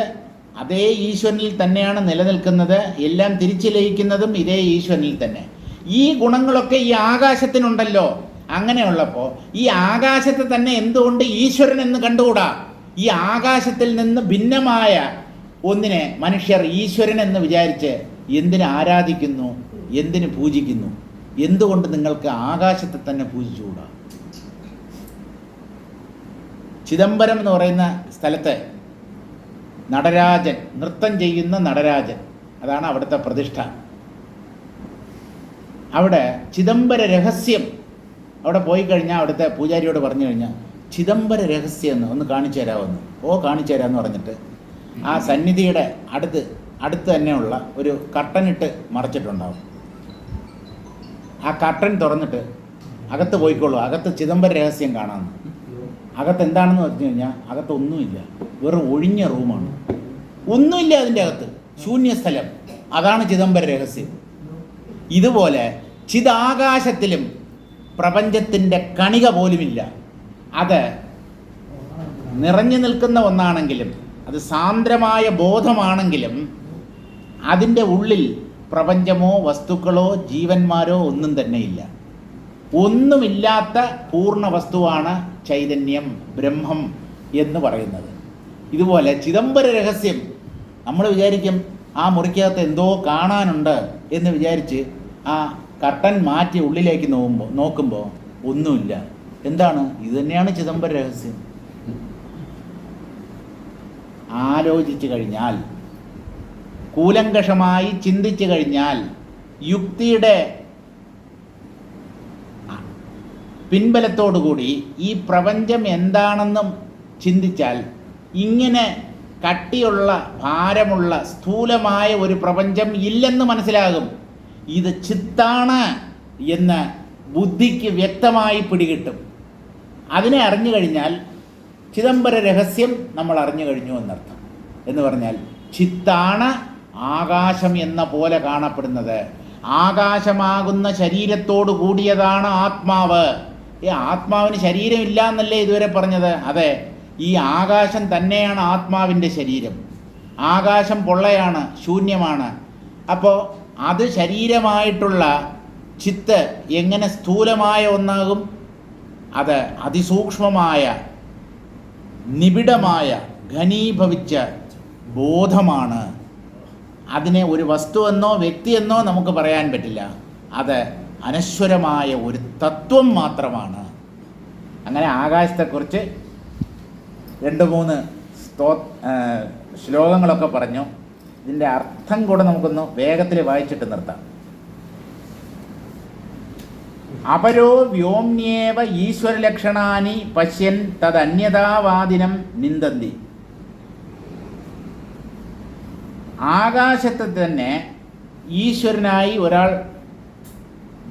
അതേ ഈശ്വരനിൽ തന്നെയാണ് നിലനിൽക്കുന്നത്, എല്ലാം തിരിച്ചു ലയിക്കുന്നതും ഇതേ ഈശ്വരനിൽ തന്നെ. ഈ ഗുണങ്ങളൊക്കെ ഈ ആകാശത്തിനുണ്ടല്ലോ. അങ്ങനെയുള്ളപ്പോൾ ഈ ആകാശത്തെ തന്നെ എന്തുകൊണ്ട് ഈശ്വരൻ എന്ന് കണ്ടുകൂടാ? ഈ ആകാശത്തിൽ നിന്ന് ഭിന്നമായ ഒന്നിനെ മനുഷ്യർ ഈശ്വരൻ എന്ന് വിചാരിച്ച് എന്തിന് ആരാധിക്കുന്നു, എന്തിന് പൂജിക്കുന്നു? എന്തുകൊണ്ട് നിങ്ങൾക്ക് ആകാശത്തെ തന്നെ പൂജിച്ചുകൂടാ? ചിദംബരം എന്ന് പറയുന്ന സ്ഥലത്ത് നടരാജൻ, നൃത്തം ചെയ്യുന്ന നടരാജൻ, അതാണ് അവിടുത്തെ പ്രതിഷ്ഠ. അവിടെ ചിദംബര രഹസ്യം അവിടെ പോയി കഴിഞ്ഞാൽ അവിടുത്തെ പൂജാരിയോട് പറഞ്ഞു കഴിഞ്ഞാൽ ചിദംബര രഹസ്യം എന്ന് ഒന്ന് കാണിച്ചു തരാമെന്ന്. ഓ കാണിച്ചു തരാമെന്ന് പറഞ്ഞിട്ട് ആ സന്നിധിയുടെ അടുത്ത് തന്നെയുള്ള ഒരു കർട്ടനിട്ട് മറച്ചിട്ടുണ്ടാവും. ആ കർട്ടൻ തുറന്നിട്ട് അകത്ത് പോയിക്കോളൂ, അകത്ത് ചിദംബര രഹസ്യം കാണാമെന്ന്. അകത്ത് എന്താണെന്ന് പറഞ്ഞു കഴിഞ്ഞാൽ അകത്ത് ഒന്നുമില്ല, വെറും ഒഴിഞ്ഞ റൂമാണ്, ഒന്നുമില്ല അതിൻ്റെ അകത്ത്, ശൂന്യസ്ഥലം. അതാണ് ചിദംബര രഹസ്യം. ഇതുപോലെ ചിദാകാശത്തിലും പ്രപഞ്ചത്തിൻ്റെ കണിക പോലുമില്ല. അത് നിറഞ്ഞു നിൽക്കുന്ന ഒന്നാണെങ്കിലും, അത് സാന്ദ്രമായ ബോധമാണെങ്കിലും, അതിൻ്റെ ഉള്ളിൽ പ്രപഞ്ചമോ വസ്തുക്കളോ ജീവന്മാരോ ഒന്നും തന്നെയില്ല. ഒന്നുമില്ലാത്ത പൂർണ്ണ വസ്തുവാണ് ചൈതന്യം, ബ്രഹ്മം എന്ന് പറയുന്നത്. ഇതുപോലെ ചിദംബര രഹസ്യം നമ്മൾ വിചാരിക്കും ആ മുറിക്കകത്ത് എന്തോ കാണാനുണ്ട് എന്ന് വിചാരിച്ച് ആ കർട്ടൻ മാറ്റി ഉള്ളിലേക്ക് നോക്കുമ്പോൾ ഒന്നുമില്ല. എന്താണ്? ഇത് തന്നെയാണ് ചിദംബര രഹസ്യം. ആലോചിച്ചു കഴിഞ്ഞാൽ, കൂലങ്കഷമായി ചിന്തിച്ചു കഴിഞ്ഞാൽ, യുക്തിയുടെ പിൻബലത്തോടുകൂടി ഈ പ്രപഞ്ചം എന്താണെന്നും ചിന്തിച്ചാൽ ഇങ്ങനെ കട്ടിയുള്ള, ഭാരമുള്ള, സ്ഥൂലമായ ഒരു പ്രപഞ്ചം ഇല്ലെന്ന് മനസ്സിലാകും. ഇത് ചിത്താണ് എന്ന് ബുദ്ധിക്ക് വ്യക്തമായി പിടികിട്ടും. അതിനെ അറിഞ്ഞു കഴിഞ്ഞാൽ ചിദംബര രഹസ്യം നമ്മൾ അറിഞ്ഞു കഴിഞ്ഞു എന്നർത്ഥം. എന്ന് പറഞ്ഞാൽ ചിത്താണ് ആകാശം എന്ന പോലെ കാണപ്പെടുന്നത്. ആകാശമാകുന്ന ശരീരത്തോട് കൂടിയതാണ് ആത്മാവ്. ഈ ആത്മാവിന് ശരീരമില്ല എന്നല്ലേ ഇതുവരെ പറഞ്ഞത്? അതെ, ഈ ആകാശം തന്നെയാണ് ആത്മാവിൻ്റെ ശരീരം. ആകാശം പൊള്ളയാണ്, ശൂന്യമാണ്. അപ്പോൾ അത് ശരീരമായിട്ടുള്ള ചിത്ത് എങ്ങനെ സ്ഥൂലമായ ഒന്നാകും? അത് അതിസൂക്ഷ്മമായ, നിബിഡമായ, ഘനീഭവിച്ച ബോധമാണ്. അതിനെ ഒരു വസ്തുവെന്നോ വ്യക്തിയെന്നോ നമുക്ക് പറയാൻ പറ്റില്ല. അത് അനശ്വരമായ ഒരു തത്വം മാത്രമാണ്. അങ്ങനെ ആകാശത്തെക്കുറിച്ച് 2-3 ശ്ലോകങ്ങളൊക്കെ പറഞ്ഞു. ഇതിൻ്റെ അർത്ഥം കൂടെ നമുക്കൊന്ന് വേഗത്തിൽ വായിച്ചിട്ട് നിർത്താം. അപരോ വ്യോമ്യേവ ഈശ്വരലക്ഷണാനി പശ്യൻ തദന്യതാവാദിനം നിന്ദന്തി. ആകാശത്തെ തന്നെ ഈശ്വരനായി ഒരാൾ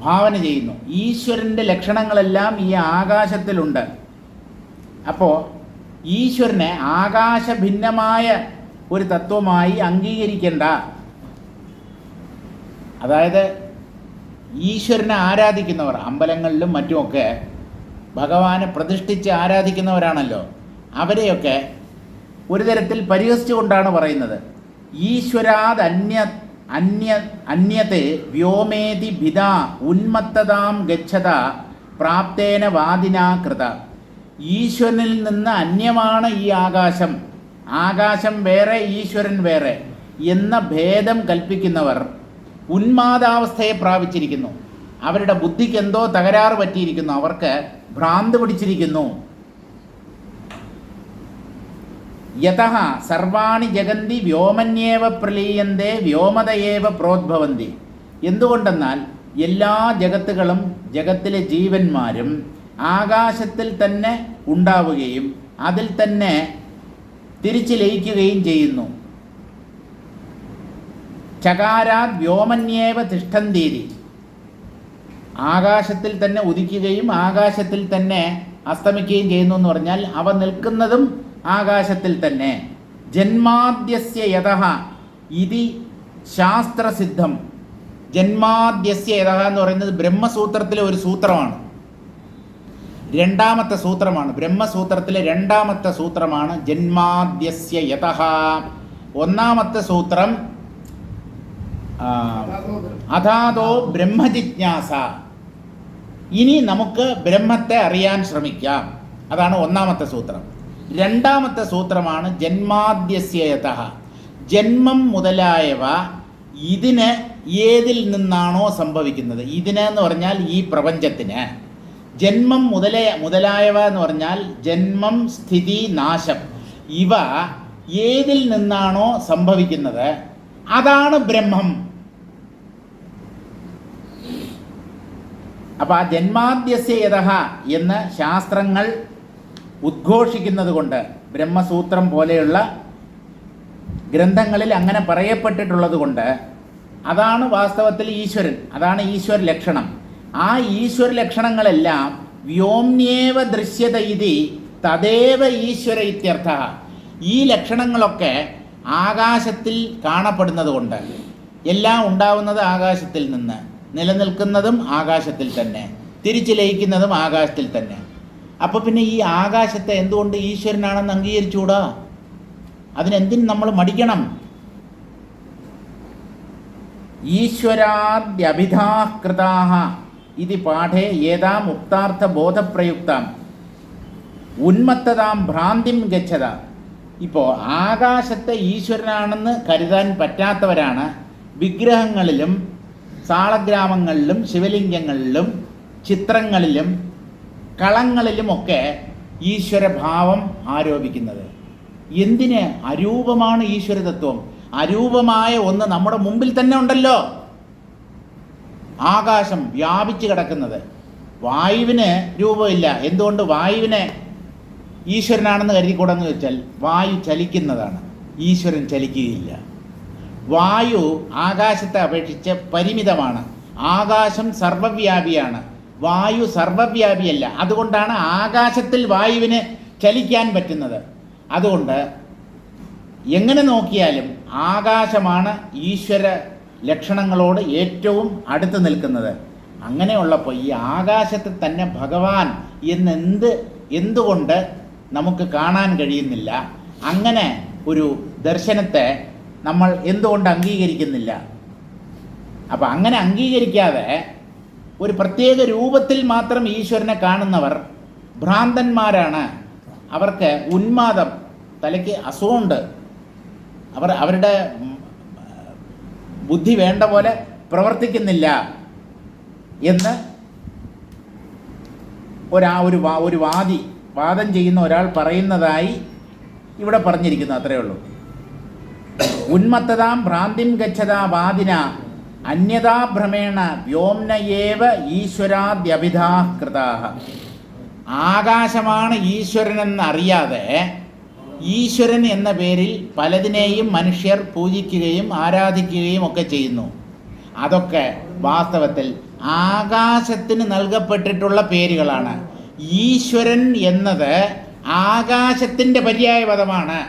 ഭാവന ചെയ്യുന്നു. ഈശ്വരൻ്റെ ലക്ഷണങ്ങളെല്ലാം ഈ ആകാശത്തിലുണ്ട്. അപ്പോൾ ഈശ്വരനെ ആകാശഭിന്നമായ ഒരു തത്വമായി അംഗീകരിക്കേണ്ട. അതായത് ഈശ്വരനെ ആരാധിക്കുന്നവർ അമ്പലങ്ങളിലും മറ്റുമൊക്കെ ഭഗവാനെ പ്രതിഷ്ഠിച്ച് ആരാധിക്കുന്നവരാണല്ലോ, അവരെയൊക്കെ ഒരു തരത്തിൽ പരിഹസിച്ചുകൊണ്ടാണ് പറയുന്നത്. ഈശ്വരാദ് അന്യത്തെ വ്യോമേതി ഭിദാ ഉന്മത്തതാം ഗച്ഛത പ്രാപ്തേന വാദിനാ കൃത. ഈശ്വരനിൽ നിന്ന് അന്യമാണ് ഈ ആകാശം, ആകാശം വേറെ ഈശ്വരൻ വേറെ എന്ന ഭേദം കൽപ്പിക്കുന്നവർ ഉന്മാദാവസ്ഥയെ പ്രാപിച്ചിരിക്കുന്നു. അവരുടെ ബുദ്ധിക്ക് എന്തോ തകരാറ് പറ്റിയിരിക്കുന്നു, അവർക്ക് ഭ്രാന്ത് പിടിച്ചിരിക്കുന്നു. യതഃ സർവാണി ജഗന്തി വ്യോമന്യേവ പ്രലീയന്തേ വ്യോമതയേവ പ്രോദ്ഭവന്തി. എന്തുകൊണ്ടെന്നാൽ എല്ലാ ജഗത്തുകളും ജഗത്തിലെ ജീവന്മാരും ആകാശത്തിൽ തന്നെ ഉണ്ടാവുകയും അതിൽ തന്നെ തിരിച്ചു ലയിക്കുകയും ചെയ്യുന്നു. ചകാരാത് വ്യോമന്യേവ തിഷ്ഠന്തീതി. ആകാശത്തിൽ തന്നെ ഉദിക്കുകയും ആകാശത്തിൽ തന്നെ അസ്തമിക്കുകയും ചെയ്യുന്നു എന്ന് പറഞ്ഞാൽ അവ നിൽക്കുന്നതും ആകാശത്തിൽ തന്നെ. ജന്മാദ്യസ്യ യതഃ ഇതി ശാസ്ത്രസിദ്ധം. ജന്മാദ്യസ്യ യതഃ എന്ന് പറയുന്നത് ബ്രഹ്മസൂത്രത്തിലെ ഒരു സൂത്രമാണ്, രണ്ടാമത്തെ സൂത്രമാണ്. ബ്രഹ്മസൂത്രത്തിലെ രണ്ടാമത്തെ സൂത്രമാണ് ജന്മാദ്യസ്യ യതഃ. ഒന്നാമത്തെ സൂത്രം അഥാതോ ബ്രഹ്മജിജ്ഞാസ. ഇനി നമുക്ക് ബ്രഹ്മത്തെ അറിയാൻ ശ്രമിക്കാം, അതാണ് ഒന്നാമത്തെ സൂത്രം. രണ്ടാമത്തെ സൂത്രമാണ് ജന്മാദ്യസ്യ യതഃ. ജന്മം മുതലായവ ഇതിന് ഏതിൽ നിന്നാണോ സംഭവിക്കുന്നത്, ഇതിന് എന്ന് പറഞ്ഞാൽ ഈ പ്രപഞ്ചത്തിന്, ജന്മം മുതലായവ എന്ന് പറഞ്ഞാൽ ജന്മം സ്ഥിതി നാശം, ഇവ ഏതിൽ നിന്നാണോ സംഭവിക്കുന്നത് അതാണ് ബ്രഹ്മം. അപ്പോൾ ആ ജന്മാദ്യസ്യ യതഃ എന്ന് ശാസ്ത്രങ്ങൾ ഉദ്ഘോഷിക്കുന്നത് കൊണ്ട്, ബ്രഹ്മസൂത്രം പോലെയുള്ള ഗ്രന്ഥങ്ങളിൽ അങ്ങനെ പറയപ്പെട്ടിട്ടുള്ളത് കൊണ്ട്, അതാണ് വാസ്തവത്തിൽ ഈശ്വരൻ, അതാണ് ഈശ്വര ലക്ഷണം. ആ ഈശ്വര ലക്ഷണങ്ങളെല്ലാം വ്യോമ്യേവ ദൃശ്യത ഇതി തദേവ ഈശ്വര ഇത്യർത്ഥ. ഈ ലക്ഷണങ്ങളൊക്കെ ആകാശത്തിൽ കാണപ്പെടുന്നത് കൊണ്ട്, എല്ലാം ഉണ്ടാവുന്നത് ആകാശത്തിൽ നിന്ന്, നിലനിൽക്കുന്നതും ആകാശത്തിൽ തന്നെ, തിരിച്ചു ലയിക്കുന്നതും ആകാശത്തിൽ തന്നെ. അപ്പോൾ പിന്നെ ഈ ആകാശത്തെ എന്തുകൊണ്ട് ഈശ്വരനാണെന്ന് അംഗീകരിച്ചുകൂടാ? അതിനെന്തിന് നമ്മൾ മടിക്കണം? ഈശ്വരാദ്യഭിധാകൃതാഃ ഇതി പാഠേ ഏതാം ഉക്താർത്ഥ ബോധപ്രയുക്താം ഉന്മത്തതാം ഭ്രാന്തിം ഗച്ഛത. ഇപ്പോൾ ആകാശത്തെ ഈശ്വരനാണെന്ന് കരുതാൻ പറ്റാത്തവരാണ് വിഗ്രഹങ്ങളിലും സാളഗ്രാമങ്ങളിലും ശിവലിംഗങ്ങളിലും ചിത്രങ്ങളിലും കളങ്ങളിലുമൊക്കെ ഈശ്വരഭാവം ആരോപിക്കുന്നത്. എന്തിന്? അരൂപമാണ് ഈശ്വരതത്വം. അരൂപമായ ഒന്ന് നമ്മുടെ മുമ്പിൽ തന്നെ ഉണ്ടല്ലോ. ആകാശം വ്യാപിച്ചു കിടക്കുന്നത്. വായുവിന് രൂപമില്ല. എന്തുകൊണ്ട് വായുവിനെ ഈശ്വരനാണെന്ന് കരുതിക്കൂടെന്ന് വെച്ചാൽ വായു ചലിക്കുന്നതാണ്, ഈശ്വരൻ ചലിക്കുകയില്ല. വായു ആകാശത്തെ അപേക്ഷിച്ച് പരിമിതമാണ്. ആകാശം സർവവ്യാപിയാണ്, വായു സർവവ്യാപിയല്ല. അതുകൊണ്ടാണ് ആകാശത്തിൽ വായുവിന് ചലിക്കാൻ പറ്റുന്നത്. അതുകൊണ്ട് എങ്ങനെ നോക്കിയാലും ആകാശമാണ് ഈശ്വര ലക്ഷണങ്ങളോട് ഏറ്റവും അടുത്ത് നിൽക്കുന്നത്. അങ്ങനെയുള്ളപ്പോൾ ഈ ആകാശത്തെ തന്നെ ഭഗവാൻ എന്തുകൊണ്ട് നമുക്ക് കാണാൻ കഴിയുന്നില്ല? അങ്ങനെ ഒരു ദർശനത്തെ നമ്മൾ എന്തുകൊണ്ട് അംഗീകരിക്കുന്നില്ല? അപ്പം അങ്ങനെ അംഗീകരിക്കാതെ ഒരു പ്രത്യേക രൂപത്തിൽ മാത്രം ഈശ്വരനെ കാണുന്നവർ ഭ്രാന്തന്മാരാണ്. അവർക്ക് ഉന്മാദം, തലയ്ക്ക് അസുഖമുണ്ട്, അവരുടെ ബുദ്ധി വേണ്ട പോലെ പ്രവർത്തിക്കുന്നില്ല എന്ന് ഒരു വാദം ചെയ്യുന്ന ഒരാൾ പറയുന്നതായി ഇവിടെ പറഞ്ഞിരിക്കുന്നു. അത്രയേ ഉള്ളൂ. ഉന്മത്തതാം ഭ്രാന്തിം ഗച്ഛത വാദിന അന്യതാഭ്രമേണ വ്യോംനയേവ ഈശ്വരാദ്യഭിധാഃ കൃതാഃ. ആകാശമാണ് ഈശ്വരനെന്നറിയാതെ ഈശ്വരൻ എന്ന പേരിൽ പലതിനെയും മനുഷ്യർ പൂജിക്കുകയും ആരാധിക്കുകയും ഒക്കെ ചെയ്യുന്നു. അതൊക്കെ വാസ്തവത്തിൽ ആകാശത്തിന് നൽകപ്പെട്ടിട്ടുള്ള പേരുകളാണ്. ഈശ്വരൻ എന്നത് ആകാശത്തിൻ്റെ പര്യായപദമാണ്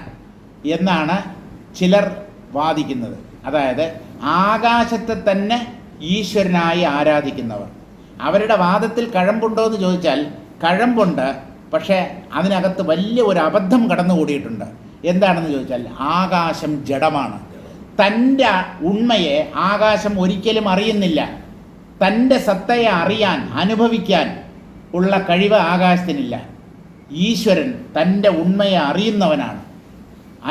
എന്നാണ് ചിലർ വാദിക്കുന്നത്. അതായത് ആകാശത്തെ തന്നെ ഈശ്വരനായി ആരാധിക്കുന്നവർ. അവരുടെ വാദത്തിൽ കഴമ്പുണ്ടോ എന്ന് ചോദിച്ചാൽ കഴമ്പുണ്ട്. പക്ഷേ അതിനകത്ത് വലിയ ഒരു അബദ്ധം കടന്നുകൂടിയിട്ടുണ്ട്. എന്താണെന്ന് ചോദിച്ചാൽ ആകാശം ജഡമാണ്. തൻ്റെ ഉണ്മയെ ആകാശം ഒരിക്കലും അറിയുന്നില്ല. തൻ്റെ സത്തയെ അറിയാൻ, അനുഭവിക്കാൻ ഉള്ള കഴിവ് ആകാശത്തിനില്ല. ഈശ്വരൻ തൻ്റെ ഉണ്മയെ അറിയുന്നവനാണ്,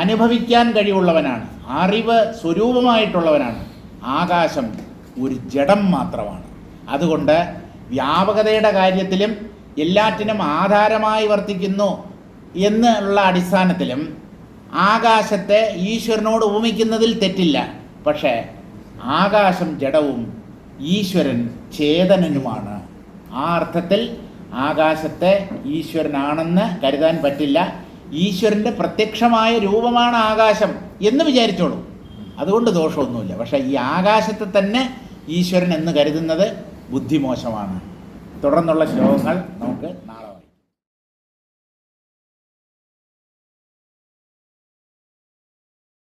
അനുഭവിക്കാൻ കഴിവുള്ളവനാണ്, അറിവ് സ്വരൂപമായിട്ടുള്ളവനാണ്. ആകാശം ഒരു ജഡം മാത്രമാണ്. അതുകൊണ്ട് വ്യാപകതയുടെ കാര്യത്തിലും എല്ലാറ്റിനും ആധാരമായി വർത്തിക്കുന്നു എന്നുള്ള അടിസ്ഥാനത്തിലും ആകാശത്തെ ഈശ്വരനോട് ഉപമിക്കുന്നതിൽ തെറ്റില്ല. പക്ഷേ ആകാശം ജഡവും ഈശ്വരൻ ചേതനനുമാണ്. ആ അർത്ഥത്തിൽ ആകാശത്തെ ഈശ്വരനാണെന്ന് കരുതാൻ പറ്റില്ല. ഈശ്വരൻ്റെ പ്രത്യക്ഷമായ രൂപമാണ് ആകാശം എന്ന് വിചാരിച്ചോളൂ, അതുകൊണ്ട് ദോഷമൊന്നുമില്ല. പക്ഷേ ഈ ആകാശത്തെ തന്നെ ഈശ്വരൻ എന്ന് കരുതുന്നത് ബുദ്ധിമോശമാണ്. തുടർന്നുള്ള ശ്ലോകങ്ങൾ നമുക്ക് നാളെ